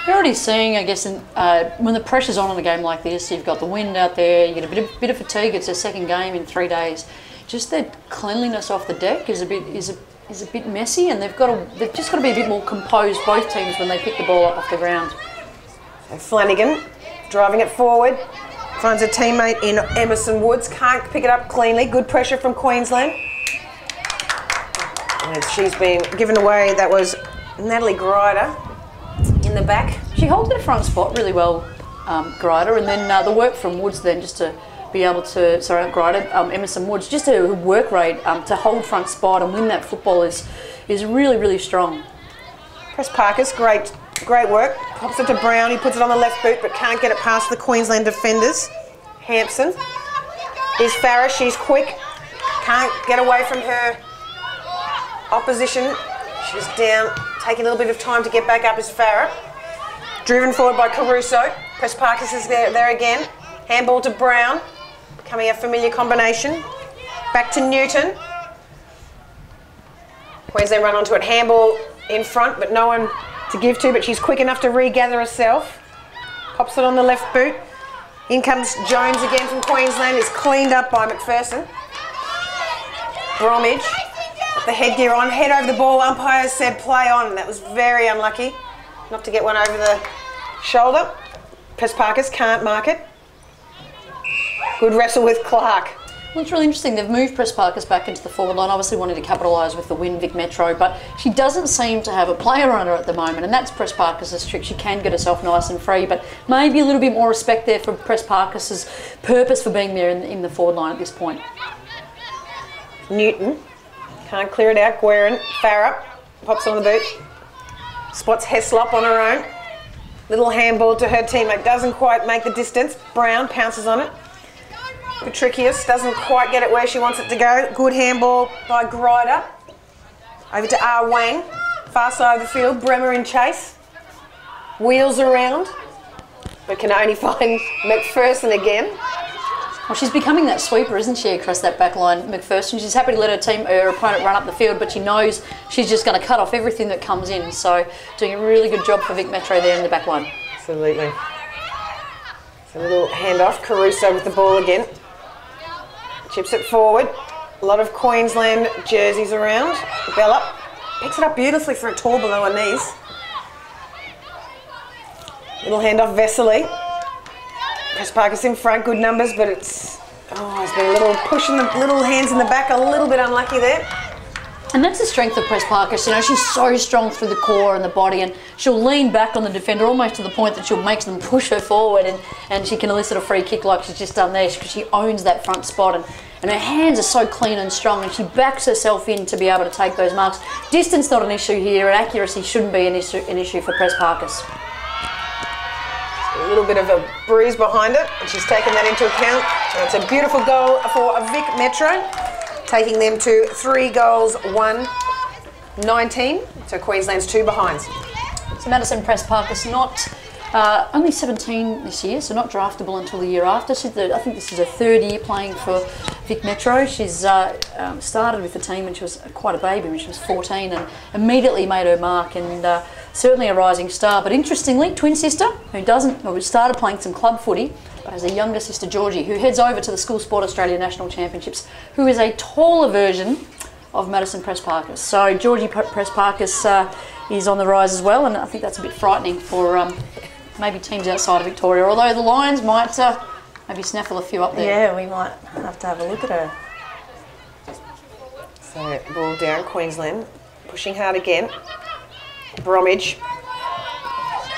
You're already seeing, I guess, when the pressure's on in a game like this, you've got the wind out there, you get a bit of fatigue. It's their second game in 3 days. Just that cleanliness off the deck is a bit messy, and they've just got to be a bit more composed, both teams, when they pick the ball up off the ground. So Flanagan driving it forward, finds a teammate in Emerson Woods, can't pick it up cleanly. Good pressure from Queensland. And she's been given away. That was Natalie Grider in the back. She holds it front spot really well, Grider, and then the work from Woods then just to be able to, sorry, Grider, Emerson Woods, just her work rate to hold front spot and win that football is really, really strong. Press Parkers, great work. Pops it to Brown, he puts it on the left boot but can't get it past the Queensland defenders. Hampson is Farah, she's quick, can't get away from her opposition. She's down, taking a little bit of time to get back up is Farah. Driven forward by Caruso. Press Parkers is there again. Handball to Brown, becoming a familiar combination. Back to Newton. Queensland run onto it. Handball in front, but no one to give to, but she's quick enough to regather herself. Pops it on the left boot. In comes Jones again from Queensland, is cleaned up by McPherson. Bromwich, the headgear on, head over the ball. Umpires said play on, and that was very unlucky not to get one over the shoulder. Press Parkers can't mark it. Good wrestle with Clark. Well, it's really interesting. They've moved Press Parkers back into the forward line, obviously wanting to capitalise with the win, Vic Metro, but she doesn't seem to have a player on her at the moment, and that's Press Parkers' trick. She can get herself nice and free, but maybe a little bit more respect there for Press Parkers' purpose for being there in the forward line at this point. Newton can't clear it out. Guerin, Farah pops on the boot. Spots Heslop on her own. Little handball to her teammate, doesn't quite make the distance. Brown pounces on it. Patricius doesn't quite get it where she wants it to go. Good handball by Grider. Over to R. Wang. Far side of the field, Bremer in chase. Wheels around, but can only find McPherson again. Well, she's becoming that sweeper, isn't she, across that back line, McPherson. She's happy to let her opponent run up the field, but she knows she's just going to cut off everything that comes in. So doing a really good job for Vic Metro there in the back line. Absolutely. So a little handoff. Caruso with the ball again. Chips it forward. A lot of Queensland jerseys around. Bella Picks it up beautifully for a tall below her knees. Little handoff, Vesely. Press Parker's in front, good numbers, but it's been a little push in the little hands in the back, a little bit unlucky there. And that's the strength of Press Parkus. You know, she's so strong through the core and the body, and she'll lean back on the defender almost to the point that she'll make them push her forward, and she can elicit a free kick like she's just done there, because she owns that front spot, and her hands are so clean and strong, and she backs herself in to be able to take those marks. Distance not an issue here, and accuracy shouldn't be an issue for Press Parkus. A little bit of a bruise behind it, and she's taken that into account. And it's a beautiful goal for Vic Metro, taking them to 3 goals, 1-19. So Queensland's 2 behinds. So Madison Press Parkus not only 17 this year, so not draftable until the year after. I think this is her 3rd year playing for Vic Metro. She's started with the team when she was quite a baby, when she was 14, and immediately made her mark, and certainly a rising star. But interestingly, twin sister, who started playing some club footy, but has a younger sister, Georgie, who heads over to the School Sport Australia National Championships, who is a taller version of Madison Press Parkus. So Georgie Press Parkus is on the rise as well, and I think that's a bit frightening for maybe teams outside of Victoria, although the Lions might maybe snaffle a few up there. Yeah, we might have to have a look at her. So ball down, Queensland, pushing hard again. Bromwich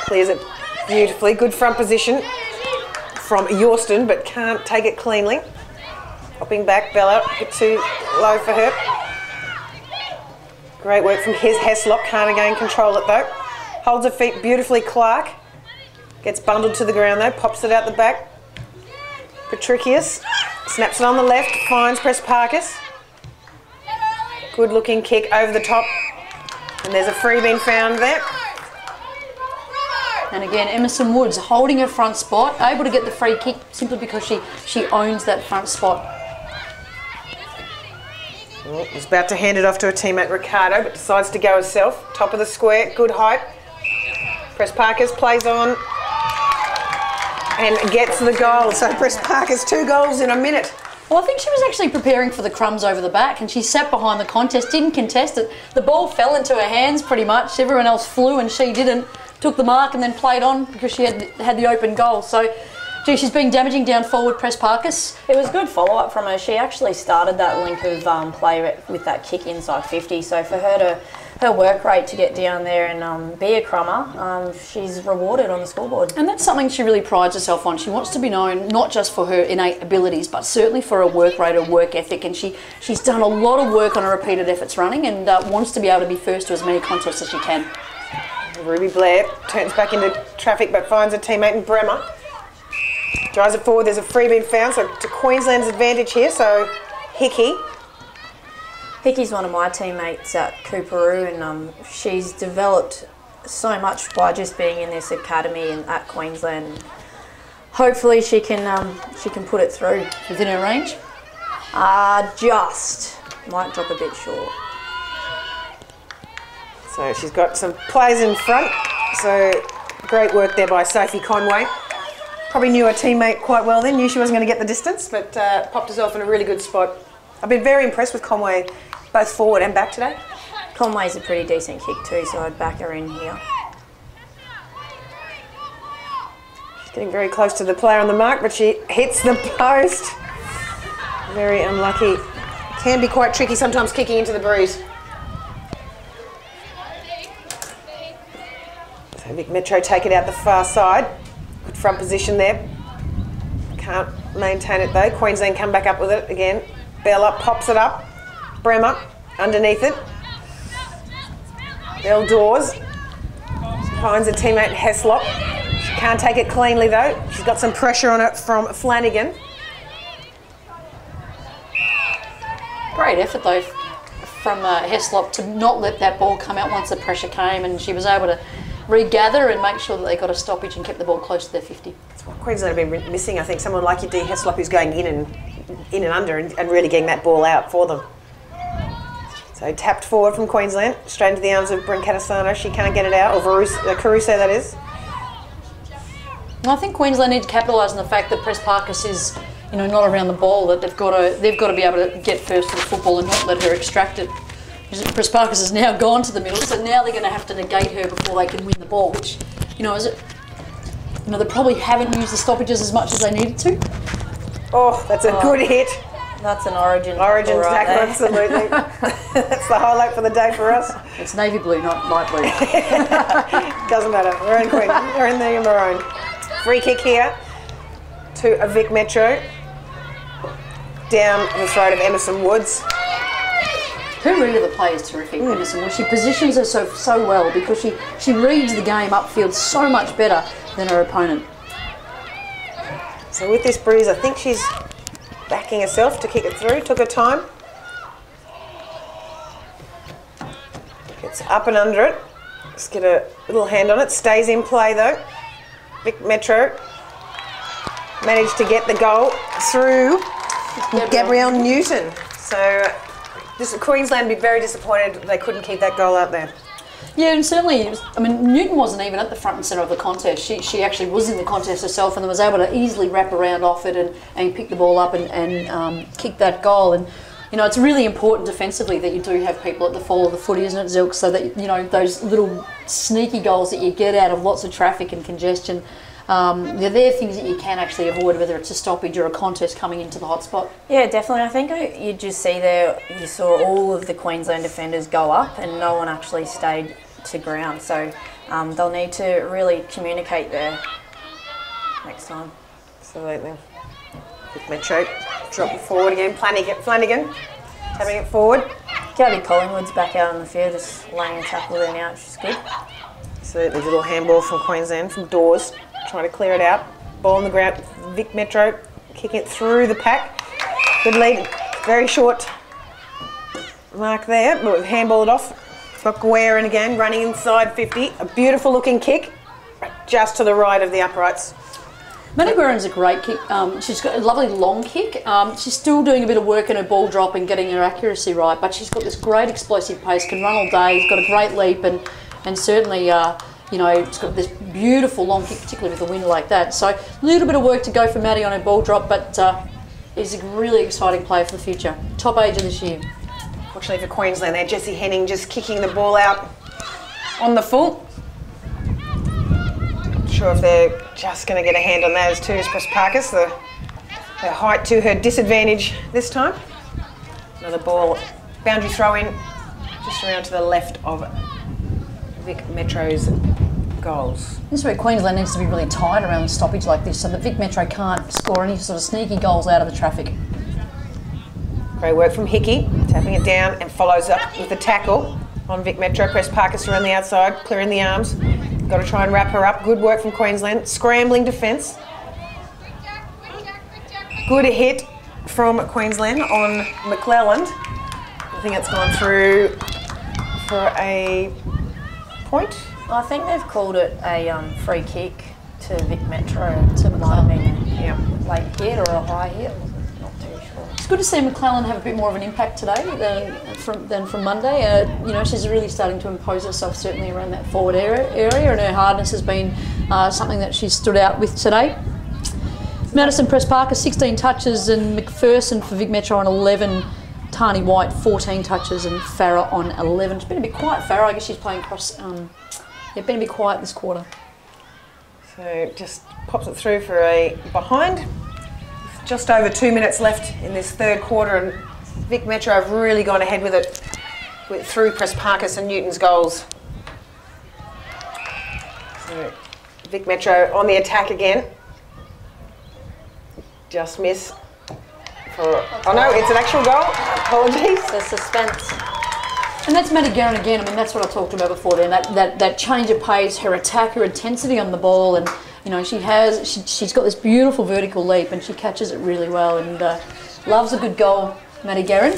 clears it beautifully, good front position from Yorston, but can't take it cleanly. Hopping back, Bella, a bit too low for her. Great work from Heslop, can't again control it though. Holds her feet beautifully, Clark. Gets bundled to the ground though, pops it out the back. Patricius snaps it on the left, finds Press Parkus. Good looking kick over the top. And there's a free being found there. And again, Emerson Woods holding her front spot, able to get the free kick simply because she owns that front spot. He's about to hand it off to a teammate, Ricardo, but decides to go herself. Top of the square, good height. Press Parkus plays on and gets the goal. So Press Parkus 2 goals in a minute. Well, I think she was actually preparing for the crumbs over the back, and she sat behind the contest, didn't contest it. The ball fell into her hands pretty much. Everyone else flew and she didn't. Took the mark and then played on because she had the open goal. So, gee, she's been damaging down forward, Press Parkus. It was good follow-up from her. She actually started that link of play with that kick inside 50. So for her work rate to get down there and be a crummer, she's rewarded on the scoreboard. And that's something she really prides herself on. She wants to be known not just for her innate abilities, but certainly for her work rate, her work ethic. And she's done a lot of work on her repeated efforts running, and wants to be able to be first to as many contests as she can. Ruby Blair turns back into traffic but finds a teammate in Bremer. Drives it forward, there's a free being found, so to Queensland's advantage here, so Hickey. Hickey's one of my teammates at Cooperoo, and she's developed so much by just being in this academy and at Queensland. Hopefully she can put it through. Within her range? Just might drop a bit short. So she's got some plays in front, so great work there by Sophie Conway. Probably knew her teammate quite well then, knew she wasn't going to get the distance, but popped herself in a really good spot. I've been very impressed with Conway, both forward and back today. Conway's a pretty decent kick too, so I'd back her in here. She's getting very close to the player on the mark, but she hits the post. Very unlucky. Can be quite tricky sometimes kicking into the bruise. So Vic Metro take it out the far side. Good front position there. Can't maintain it though. Queensland come back up with it again. Bella pops it up. Bremer underneath it. Bell Dawes finds a teammate Heslop. She can't take it cleanly though. She's got some pressure on it from Flanagan. Great effort though from Heslop to not let that ball come out once the pressure came, and she was able to regather and make sure that they got a stoppage and kept the ball close to their 50. That's what Queensland have been missing, I think. Someone like your D Heslop who's going in and under and really getting that ball out for them. So tapped forward from Queensland, straight into the arms of Brincatasano. She can't get it out, or Caruso that is. And I think Queensland need to capitalise on the fact that Press Parkus is, not around the ball. That they've got to be able to get first to the football and not let her extract it Chris Parkers has now gone to the middle, so now they're going to have to negate her before they can win the ball, which, you know, they probably haven't used the stoppages as much as they needed to. Oh, that's a good hit. That's an Origin tackle, right absolutely. That's the highlight for the day for us. It's navy blue, not light blue. Doesn't matter. We're in Queen. We're in the maroon. Free kick here to a Vic Metro. Down the throat of Emerson Woods. Her read of the play is terrific, Emerson Woods. She positions her so well because she reads the game upfield so much better than her opponent. So with this breeze, I think she's backing herself to kick it through. Took her time. Gets up and under it. Just get a little hand on it. Stays in play though. Vic Metro managed to get the goal through Gabrielle Newton. So Queensland would be very disappointed they couldn't keep that goal out there. Yeah, and certainly, Newton wasn't even at the front and centre of the contest. She actually was in the contest herself and was able to easily wrap around off it and pick the ball up and kick that goal. And, you know, it's really important defensively that you do have people at the fall of the footy, isn't it, Zilk? So that, you know, those little sneaky goals that you get out of lots of traffic and congestion, they're things that you can actually avoid, whether it's a stoppage or a contest coming into the hotspot. Yeah, definitely. I think you just see there, you saw all of the Queensland defenders go up and no one actually stayed to ground. So they'll need to really communicate there next time. Absolutely. Vic Metro dropping forward again. Flanagan tapping it forward. Gabby Collingwood's back out on the field, just laying a tackle there now, which is good. Absolutely. Little handball from Queensland, from Dawes. Trying to clear it out. Ball on the ground. Vic Metro kicking it through the pack. Good lead. Very short mark there, but we've handballed it off. Got Guerin again, running inside 50. A beautiful looking kick, just to the right of the uprights. Maddie Guerin's a great kick. She's got a lovely long kick. She's still doing a bit of work in her ball drop and getting her accuracy right, but she's got this great explosive pace, can run all day, she's got a great leap and certainly you know, it's got this beautiful long kick, particularly with the wind like that. So a little bit of work to go for Maddie on her ball drop, but is a really exciting player for the future. Top age of this year. Fortunately for Queensland there, Jessie Henning just kicking the ball out on the full. Not sure if they're just going to get a hand on that as too as Press Parkers. Her height to her disadvantage this time. Another ball, boundary throw in, just around to the left of Vic Metro's goals. This is where Queensland needs to be really tight around the stoppage like this so that Vic Metro can't score any sort of sneaky goals out of the traffic. Great work from Hickey, tapping it down and follows up with the tackle on Vic Metro. Press Parkers around the outside, clearing the arms. Got to try and wrap her up. Good work from Queensland. Scrambling defence. Good hit from Queensland on McClelland. I think it's gone through for a point. I think they've called it a free kick to Vic Metro. To McClelland. Late hit or a high hit. Not too sure. It's good to see McClelland have a bit more of an impact today than from Monday. You know, she's really starting to impose herself certainly around that forward area, and her hardness has been something that she's stood out with today. Madison Press Parker 16 touches and McPherson for Vic Metro on 11. Tani White 14 touches and Farah on 11. It's been a bit quiet, Farah. I guess she's playing cross. Been a bit quiet this quarter. So just pops it through for a behind. Just over 2 minutes left in this third quarter, and Vic Metro have really gone ahead with it through Press Parkers and Newton's goals. So Vic Metro on the attack again. Just miss. Oh no, it's an actual goal. Apologies. The suspense. And that's Maddie Guerin again. I mean, that's what I talked about before then. That change of pace, her attack, her intensity on the ball, and you know she's got this beautiful vertical leap, and she catches it really well, and loves a good goal, Maddie Guerin.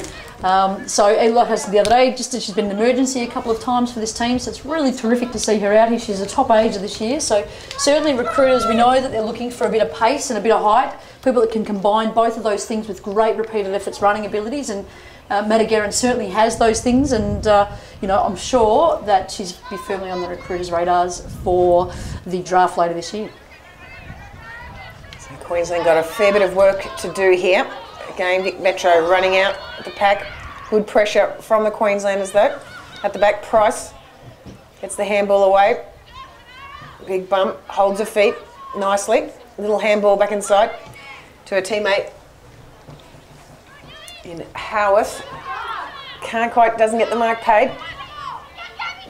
So like I said the other day, just that she's been an emergency a couple of times for this team, so it's really terrific to see her out here. She's a top age of this year, so certainly recruiters, we know that they're looking for a bit of pace and a bit of height, people that can combine both of those things with great repeated efforts running abilities, and Maddie Guerin certainly has those things, and you know, I'm sure that she's be firmly on the recruiters' radars for the draft later this year. So Queensland got a fair bit of work to do here. Again, Vic Metro running out the pack, Good pressure from the Queenslanders though. At the back, Price gets the handball away. Big bump, holds her feet nicely. Little handball back inside to her teammate in Howarth. Can't quite, doesn't get the mark paid.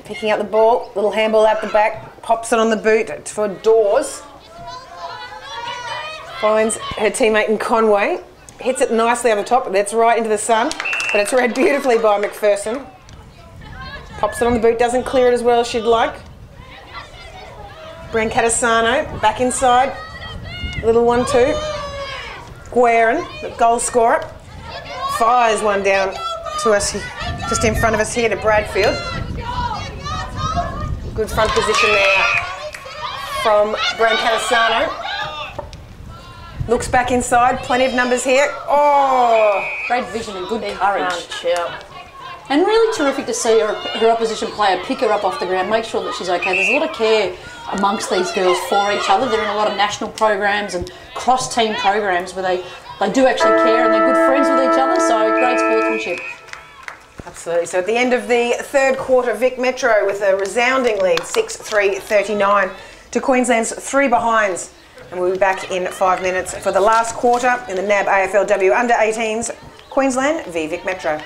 Picking up the ball, little handball out the back, pops it on the boot for Dawes. Finds her teammate in Conway. Hits it nicely over the top, that's right into the sun, but it's read beautifully by McPherson. Pops it on the boot, doesn't clear it as well as she'd like. Brancatisano back inside, little 1-2. Guerin, the goal scorer, fires one down to us, just in front of us here to Bradfield. Good front position there from Brancatisano. Looks back inside, plenty of numbers here. Oh! Great vision and good courage. Yeah. And really terrific to see her opposition player pick her up off the ground, make sure that she's okay. There's a lot of care amongst these girls for each other. They're in a lot of national programs and cross-team programs where they do actually care and they're good friends with each other, so great sportsmanship. Absolutely. So at the end of the third quarter, Vic Metro with a resounding lead, 6-3-39 to Queensland's 3 behinds. And we'll be back in 5 minutes for the last quarter in the NAB AFLW Under-18s, Queensland v Vic Metro.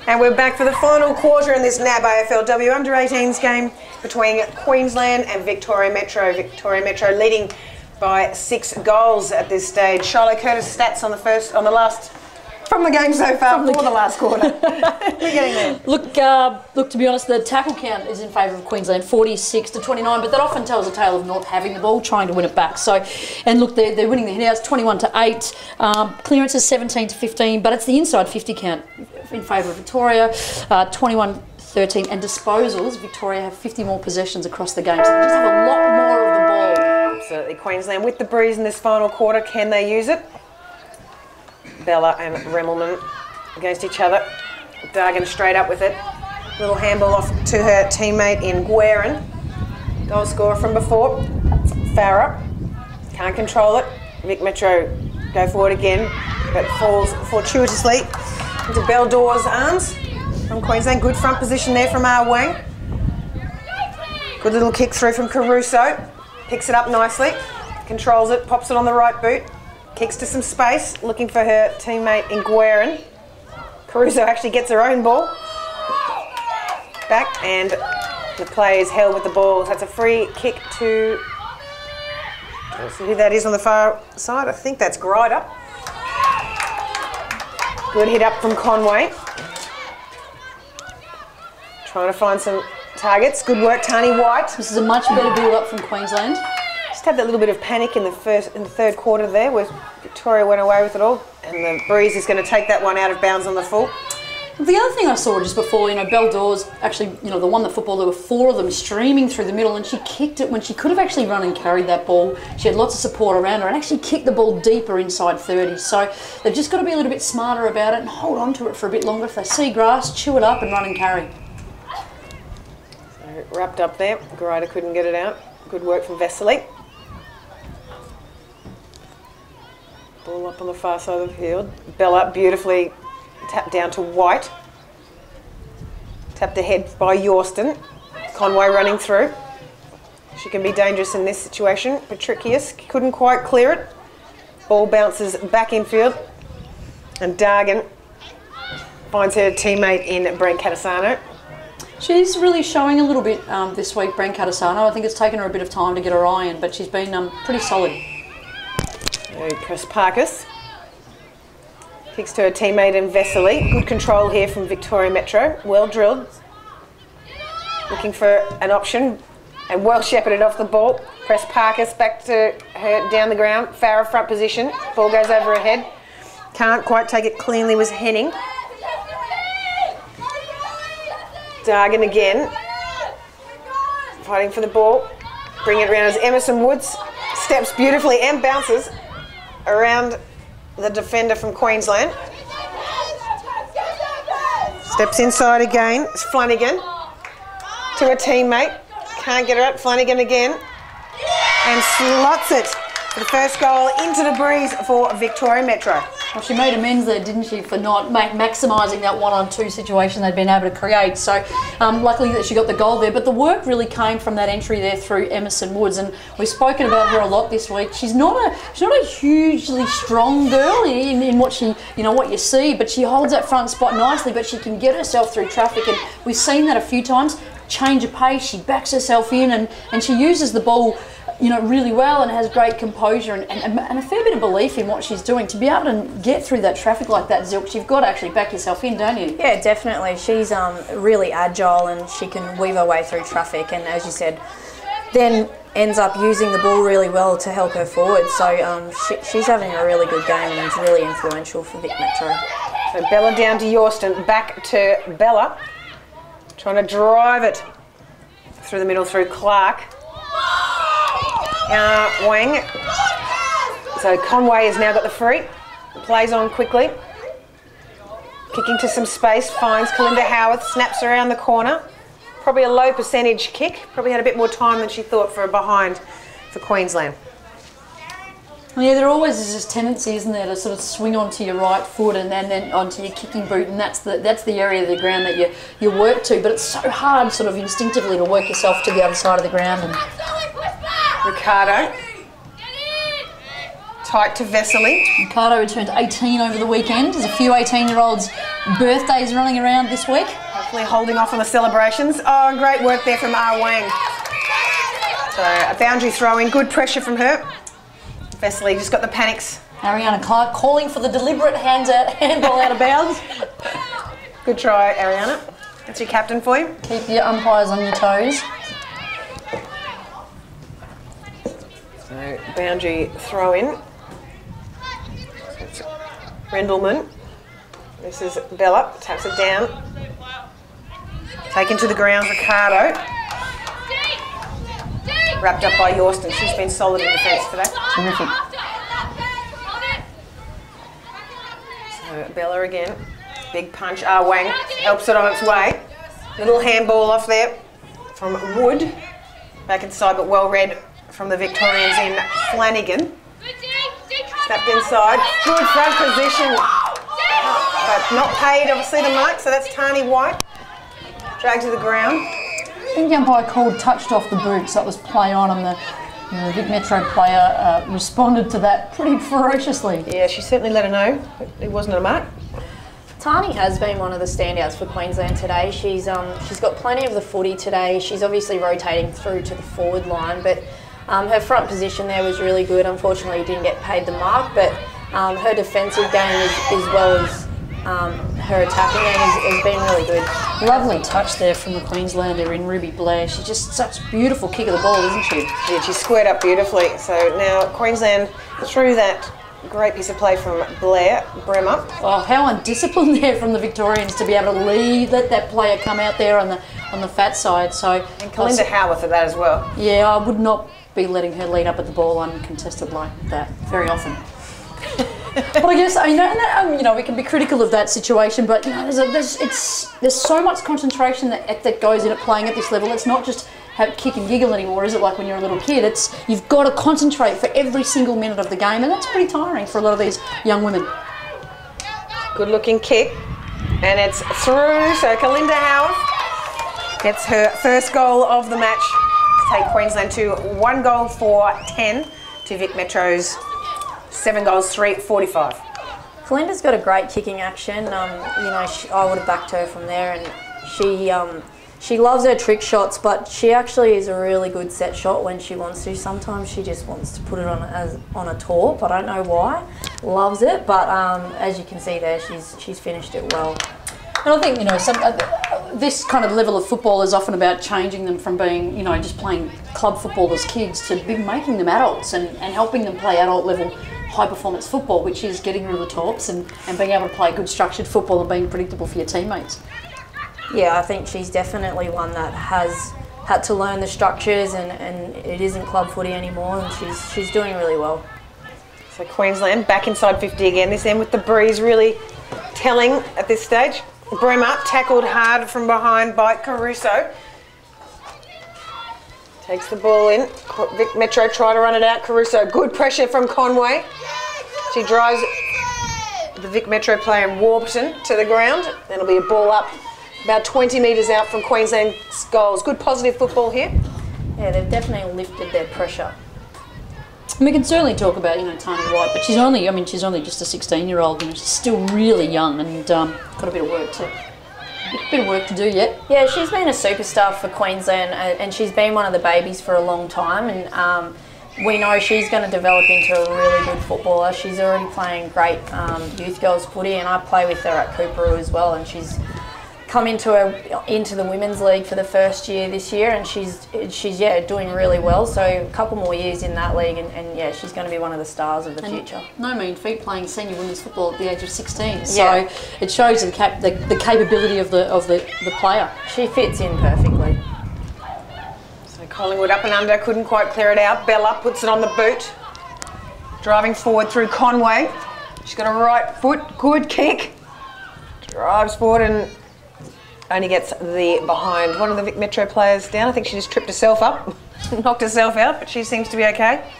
And we're back for the final quarter in this NAB AFLW Under-18s game between Queensland and Victoria Metro. Victoria Metro leading by 6 goals at this stage. Shiloh Curtis, stats on the last from the game so far for the last quarter. We're getting there. Look, to be honest, the tackle count is in favour of Queensland, 46-29, but that often tells a tale of not having the ball, trying to win it back. So, and look, they're winning the headouts 21-8, clearances 17-15, but it's the inside 50 count in favour of Victoria, 21-13, and disposals. Victoria have 50 more possessions across the game, so they just have a lot more of the ball. Absolutely, Queensland with the breeze in this final quarter. Can they use it? Bella and Remmelman against each other. Dargan straight up with it. Little handball off to her teammate in Guerin. Goal scorer from before. Farah can't control it. Vic Metro go forward again, but falls fortuitously into Beldor's arms from Queensland. Good front position there from our Wang. Good little kick through from Caruso. Picks it up nicely. Controls it, pops it on the right boot. Kicks to some space, looking for her teammate in Guerin. Caruso actually gets her own ball. Back, and the play is held with the ball. That's a free kick to... Let's see who that is on the far side. I think that's Grider. Good hit up from Conway. Trying to find some targets. Good work, Tani White. This is a much better build-up from Queensland. Just had that little bit of panic in the third quarter there, where Victoria went away with it all, and the breeze is going to take that one out of bounds on the full. The other thing I saw just before, Beldor's actually, the one that football, there were 4 of them streaming through the middle, and she kicked it when she could have actually run and carried that ball. She had lots of support around her and actually kicked the ball deeper inside 30. So they've just got to be a little bit smarter about it and hold on to it for a bit longer. If they see grass, chew it up and run and carry. So wrapped up there. Grider couldn't get it out. Good work from Vesely. Ball up on the far side of the field. Bella beautifully tapped down to White. Tapped ahead by Yorston. Conway running through. She can be dangerous in this situation. Patricius couldn't quite clear it. Ball bounces back infield. And Dargan finds her teammate in Brent Catasano. She's really showing a little bit this week, Brent Catasano. I think it's taken her a bit of time to get her eye in, but she's been pretty solid. Chris Parkus kicks to her teammate in Vesely. Good control here from Victoria Metro. Well drilled. Looking for an option and well shepherded off the ball. Chris Parkus back to her down the ground. Farah front position. Ball goes over her head. Can't quite take it cleanly, was Henning. Dargan again. Fighting for the ball. Bring it around as Emerson Woods steps beautifully and bounces around the defender from Queensland. Steps inside again. It's Flanagan to a teammate. Can't get her up. Flanagan again. And slots it for the first goal into the breeze for Victoria Metro. Well, she made amends there, didn't she, for not maximising that 1-on-2 situation they'd been able to create. So luckily that she got the goal there. But the work really came from that entry there through Emerson Woods, and we've spoken about her a lot this week. She's not a hugely strong girl in what she what you see, but she holds that front spot nicely. But she can get herself through traffic, and we've seen that a few times. Change of pace, she backs herself in, and she uses the ball really well and has great composure and a fair bit of belief in what she's doing. To be able to get through that traffic like that, Zilk, you've got to actually back yourself in, don't you? Yeah, definitely. She's really agile and she can weave her way through traffic, and as you said, then ends up using the ball really well to help her forward. So she's having a really good game and is really influential for Vic Metro. So Bella down to Yorston, back to Bella. Trying to drive it through the middle through Clark. Wang. So Conway has now got the free. Plays on quickly. Kicking to some space. Finds Kalinda Howarth. Snaps around the corner. Probably a low percentage kick. Probably had a bit more time than she thought for a behind for Queensland. Yeah, there always is this tendency, isn't there, to sort of swing onto your right foot and then onto your kicking boot, and that's the area of the ground that you work to. But it's so hard, sort of instinctively, to work yourself to the other side of the ground. And Ricardo, tight to Vesely. Ricardo returned 18 over the weekend. There's a few 18-year-olds birthdays running around this week. Hopefully holding off on the celebrations. Oh, great work there from Ah Wang. So a boundary throw in, good pressure from her. Vesely just got the panics. Ariana Clark calling for the deliberate handball out of bounds. Good try, Ariana. That's your captain for you. Keep your umpires on your toes. So boundary throw in. Rendleman. This is Bella, taps it down. Taken to the ground, Ricardo. Wrapped up by Yorston. She's been solid in defence today. Terrific. So Bella again. Big punch. Ah Wang helps it on its way. Little handball off there from Wood. Back inside, but well read from the Victorians in Flanagan. Snapped inside. Good front position. But not paid, obviously, the mark, so that's Tani White. Dragged to the ground. I think the umpire called touched off the boot, so it was play on, and the Vic Metro player responded to that pretty ferociously. Yeah, she certainly let her know it wasn't a mark. Tani has been one of the standouts for Queensland today. She's got plenty of the footy today. She's obviously rotating through to the forward line, but her front position there was really good. Unfortunately, didn't get paid the mark, but her defensive game as well as her attacking game has been really good. Lovely touch there from the Queenslander in Ruby Blair. She's just such a beautiful kick of the ball, isn't she? Yeah, she squared up beautifully. So now Queensland through that great piece of play from Blair, Bremer. Oh, how undisciplined there from the Victorians to be able to let that player come out there on the fat side. So And Kalinda Howarth at that as well. Yeah, I would not be letting her lead up at the ball uncontested like that very often. But I guess we can be critical of that situation, but there's so much concentration that goes in at playing at this level. It's not just kick and giggle anymore, is it? Like when you're a little kid, you've got to concentrate for every single minute of the game, and that's pretty tiring for a lot of these young women. Good looking kick, and it's through. So Kalinda Howarth gets her first goal of the match to take Queensland to 1 goal for 10 to Vic Metro's 7 goals, 3-45. Kalinda's got a great kicking action. I would have backed her from there, and she loves her trick shots, but she actually is a really good set shot when she wants to. Sometimes she just wants to put it on a torp. I don't know why. Loves it, but as you can see there, she's finished it well. And I think this kind of level of football is often about changing them from being just playing club football as kids to making them adults and helping them play adult level high performance football, which is getting rid of the torps and being able to play good structured football and being predictable for your teammates. Yeah, I think she's definitely one that has had to learn the structures, and it isn't club footy anymore, and she's doing really well. So Queensland back inside 50 again, this end with the breeze really telling at this stage. Bremer tackled hard from behind by Caruso. Takes the ball in. Vic Metro try to run it out. Caruso, good pressure from Conway. She drives the Vic Metro player in Warburton to the ground. Then it'll be a ball up about 20 metres out from Queensland's goals. Good positive football here. Yeah, they've definitely lifted their pressure. And we can certainly talk about, Tani White, but she's only just a 16-year-old. She's still really young and got a bit of work to do yet. Yeah, she's been a superstar for Queensland, and she's been one of the babies for a long time, and we know she's going to develop into a really good footballer. She's already playing great youth girls footy, and I play with her at Cooperoo as well, and she's come into the women's league for the first year this year, and she's doing really well. So a couple more years in that league, and she's going to be one of the stars of the future. No mean feat playing senior women's football at the age of 16. So it shows the capability of the player. She fits in perfectly. So Collingwood up and under, couldn't quite clear it out. Bella puts it on the boot, driving forward through Conway. She's got a right foot, good kick. Drives forward and only gets the behind. One of the Vic Metro players down. I think she just tripped herself up, knocked herself out, but she seems to be okay.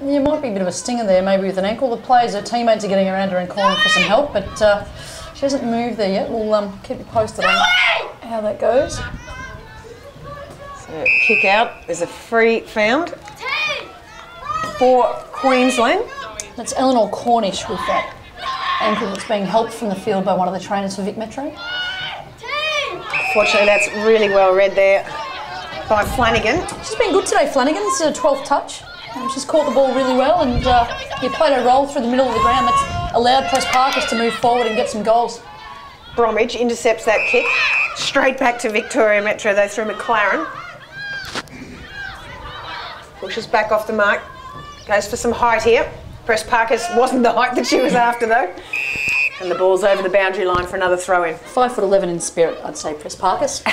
Yeah, might be a bit of a stinger there, maybe with an ankle. The players, her teammates are getting around her and calling for some help, but she hasn't moved there yet. We'll keep you posted on how that goes. So kick out. There's a free found for Queensland. That's Eleanor Cornish with that ankle that's being helped from the field by one of the trainers for Vic Metro. Fortunately, that's really well read there by Flanagan. She's been good today, Flanagan. This is her 12th touch. She's caught the ball really well and played her role through the middle of the ground. That's allowed Press Parkers to move forward and get some goals. Bromwich intercepts that kick. Straight back to Victoria Metro, though, through McLaren. Pushes back off the mark. Goes for some height here. Press Parkers wasn't the height that she was after, though. And the ball's over the boundary line for another throw-in. 5'11" in spirit, I'd say, Press Parkers.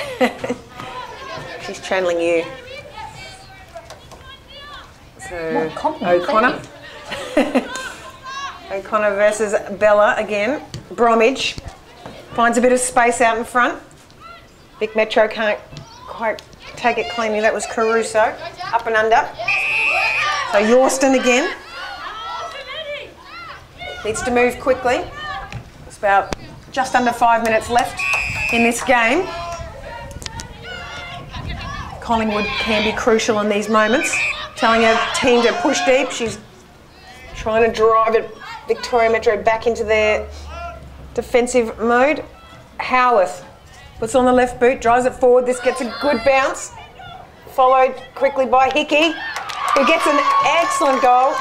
She's channeling you. So, O'Connor. O'Connor versus Bella again. Bromwich finds a bit of space out in front. Vic Metro can't quite take it cleanly. That was Caruso. Up and under. So Yorston again. Needs to move quickly. It's about just under 5 minutes left in this game. Collingwood can be crucial in these moments. Telling her team to push deep. She's trying to drive it, Victoria Metro, back into their defensive mode. Howarth puts on the left boot, drives it forward. This gets a good bounce. Followed quickly by Hickey, who gets an excellent goal.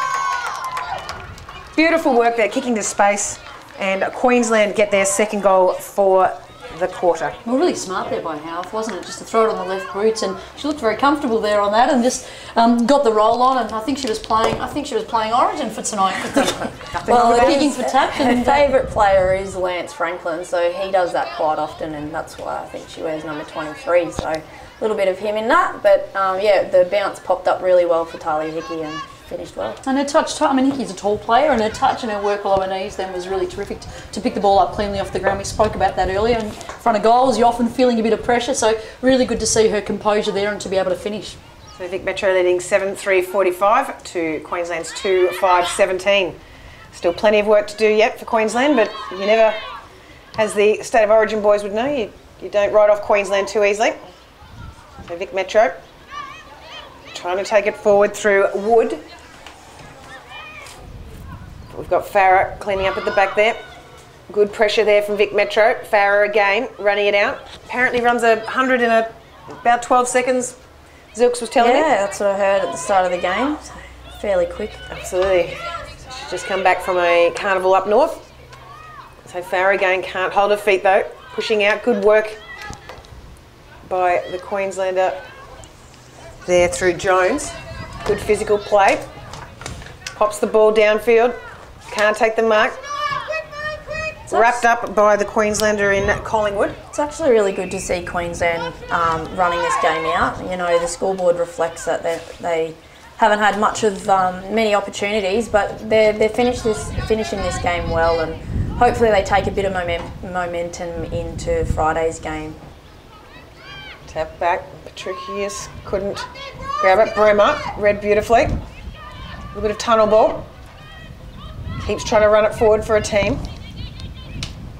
Beautiful work there, kicking to space. And Queensland get their second goal for the quarter. Well, really smart there by Howarth, wasn't it? Just to throw it on the left boot, and she looked very comfortable there on that, and just got the roll on. And I think she was playing Origin for tonight. Well, they're kicking for tap. Her favourite player is Lance Franklin, so he does that quite often, and that's why I think she wears number 23. So a little bit of him in that, but yeah, the bounce popped up really well for Talia Hickey and finished well. And her touch, I mean, Hickey's a tall player, and her touch and her work below her knees then was really terrific to pick the ball up cleanly off the ground. We spoke about that earlier. In front of goals, you're often feeling a bit of pressure, so really good to see her composure there and to be able to finish. So Vic Metro leading 7-3-45 to Queensland's 2-5-17. Still plenty of work to do yet for Queensland, but you never, as the State of Origin boys would know, you don't write off Queensland too easily. So Vic Metro trying to take it forward through Wood. We've got Farah cleaning up at the back there. Good pressure there from Vic Metro. Farah again, running it out. Apparently runs 100 in about 12 seconds, Zilks was telling me. Yeah, that's what I heard at the start of the game. So fairly quick. Absolutely. She's just come back from a carnival up north. So Farah again can't hold her feet though. Pushing out, good work by the Queenslander there through Jones. Good physical play. Pops the ball downfield. Can't take the mark. Wrapped up by the Queenslander in Collingwood. It's actually really good to see Queensland running this game out. You know, the scoreboard reflects that they haven't had much of many opportunities, but they're finishing this game well, and hopefully they take a bit of momentum into Friday's game. Tap back. Patricius couldn't grab it. Bremer read beautifully. A little bit of tunnel ball. Keeps trying to run it forward for a team.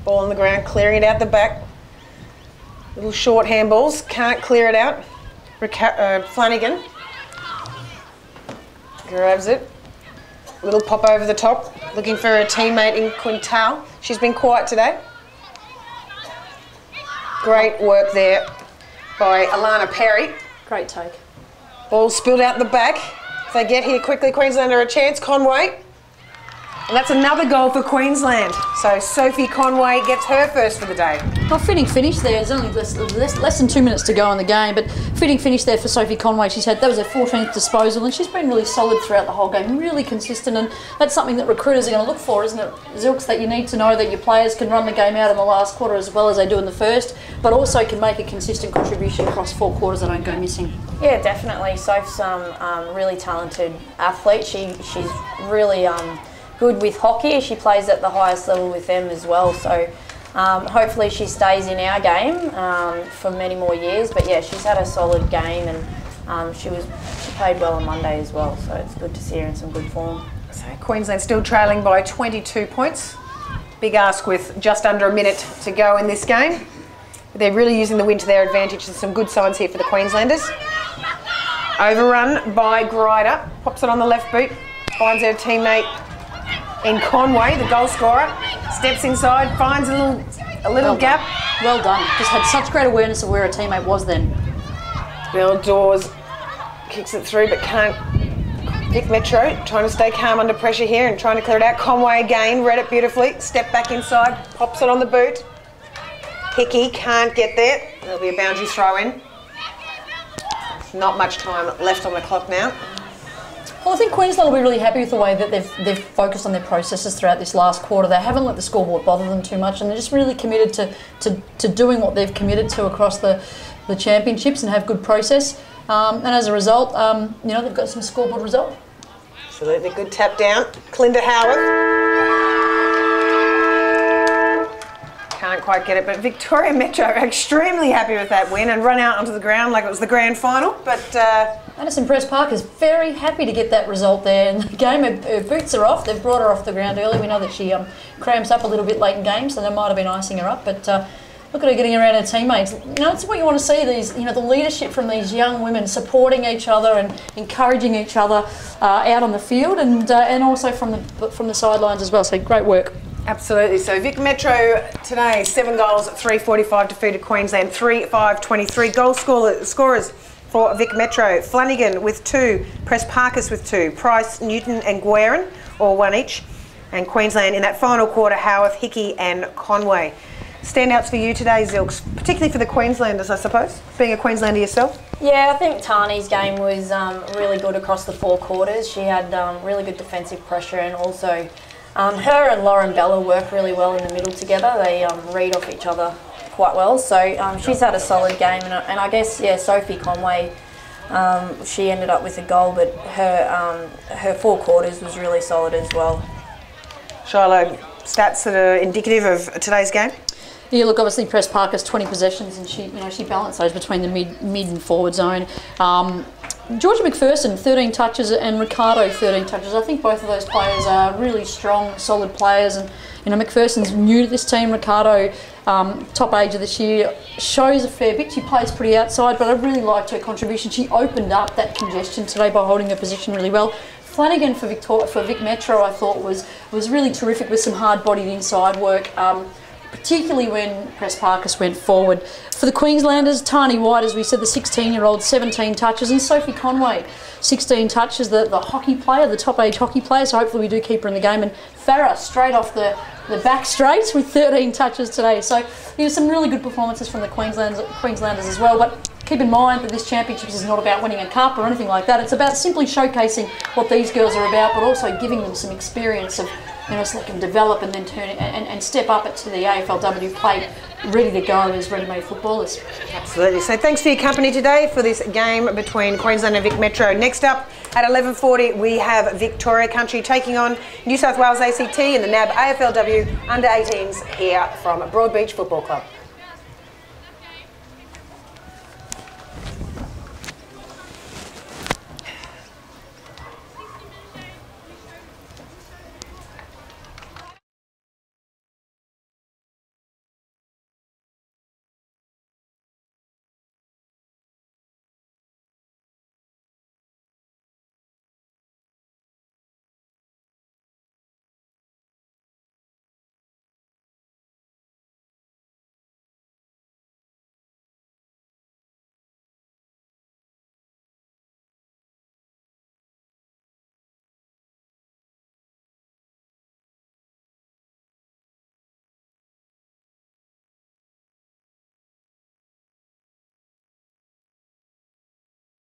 Ball on the ground, clearing it out the back. Little short handballs, can't clear it out. Flanagan grabs it. Little pop over the top, looking for a teammate in Quintal. She's been quiet today. Great work there by Alana Perry. Great take. Ball spilled out the back. If they get here quickly, Queensland are a chance. Conway. And that's another goal for Queensland. So Sophie Conway gets her first for the day. Well, fitting finish there. There's only less than 2 minutes to go in the game, but fitting finish there for Sophie Conway. That was her 14th disposal, and she's been really solid throughout the whole game, really consistent, and that's something that recruiters are going to look for, isn't it, Zilks? That you need to know that your players can run the game out in the last quarter as well as they do in the first, but also can make a consistent contribution across 4 quarters that don't go missing. Yeah, definitely. Soph's really talented athlete. She's really good with hockey. She plays at the highest level with them as well. So hopefully she stays in our game for many more years. But yeah, she's had a solid game, and she played well on Monday as well. So it's good to see her in some good form. So Queensland still trailing by 22 points. Big ask with just under a minute to go in this game. They're really using the win to their advantage. There's some good signs here for the Queenslanders. Overrun by Grider. Pops it on the left boot. Finds her teammate in Conway, the goal scorer. Steps inside, finds a little gap. Well done. Just had such great awareness of where a teammate was then. Bill Dawes kicks it through, but can't. Vic Metro trying to stay calm under pressure here and trying to clear it out. Conway again, read it beautifully. Step back inside, pops it on the boot. Hickey can't get there. There'll be a boundary throw in. Not much time left on the clock now. Well, I think Queensland will be really happy with the way that they've focused on their processes throughout this last quarter. They haven't let the scoreboard bother them too much, and they're just really committed to doing what they've committed to across the championships and have good process. And as a result, they've got some scoreboard result. Absolutely good tap down. Clinda Howarth. Can't quite get it, but Victoria Metro are extremely happy with that win and run out onto the ground like it was the grand final. But Madison Press-Park is very happy to get that result there in the game. Her boots are off. They've brought her off the ground early. We know that she cramps up a little bit late in games, so they might have been icing her up. But look at her getting around her teammates. It's what you want to see. These, the leadership from these young women supporting each other and encouraging each other out on the field and also from the sidelines as well. So great work. Absolutely. So Vic Metro today, 7 goals, 345 defeated Queensland, 3-5-23. Goal scorers for Vic Metro: Flanagan with 2, Press-Parkus with 2, Price, Newton and Guerin, all 1 each. And Queensland in that final quarter, Howarth, Hickey and Conway. Standouts for you today, Zilks, particularly for the Queenslanders, I suppose, being a Queenslander yourself? Yeah, I think Tani's game was really good across the 4 quarters. She had really good defensive pressure, and also her and Lauren Bella work really well in the middle together. They read off each other quite well. So she's had a solid game, and I guess, Sophie Conway, she ended up with a goal, but her 4 quarters was really solid as well. Shiloh, stats that are indicative of today's game? Yeah, look, obviously Press-Parkus 20 possessions, and she balanced those between the mid and forward zone. Georgia McPherson, 13 touches, and Ricardo, 13 touches. I think both of those players are really strong, solid players. And McPherson's new to this team. Ricardo, top age of this year, shows a fair bit. She plays pretty outside, but I really liked her contribution. She opened up that congestion today by holding her position really well. Flanagan for Vic Metro, I thought was really terrific with some hard-bodied inside work. Particularly when Press-Parkus went forward. For the Queenslanders, Tani White, as we said, the 16-year-old, 17 touches, and Sophie Conway, 16 touches, the hockey player, the top-age hockey player, so hopefully we do keep her in the game. And Farah, straight off the back straight with 13 touches today. So there's some really good performances from the Queenslanders as well. But keep in mind that this championship is not about winning a cup or anything like that. It's about simply showcasing what these girls are about, but also giving them some experience of, so they can develop and then turn it and step up it to the AFLW plate, ready to go as ready-made footballers. Absolutely. So thanks for your company today for this game between Queensland and Vic Metro. Next up at 11:40, we have Victoria Country taking on New South Wales ACT in the NAB AFLW Under-18s here from Broadbeach Football Club.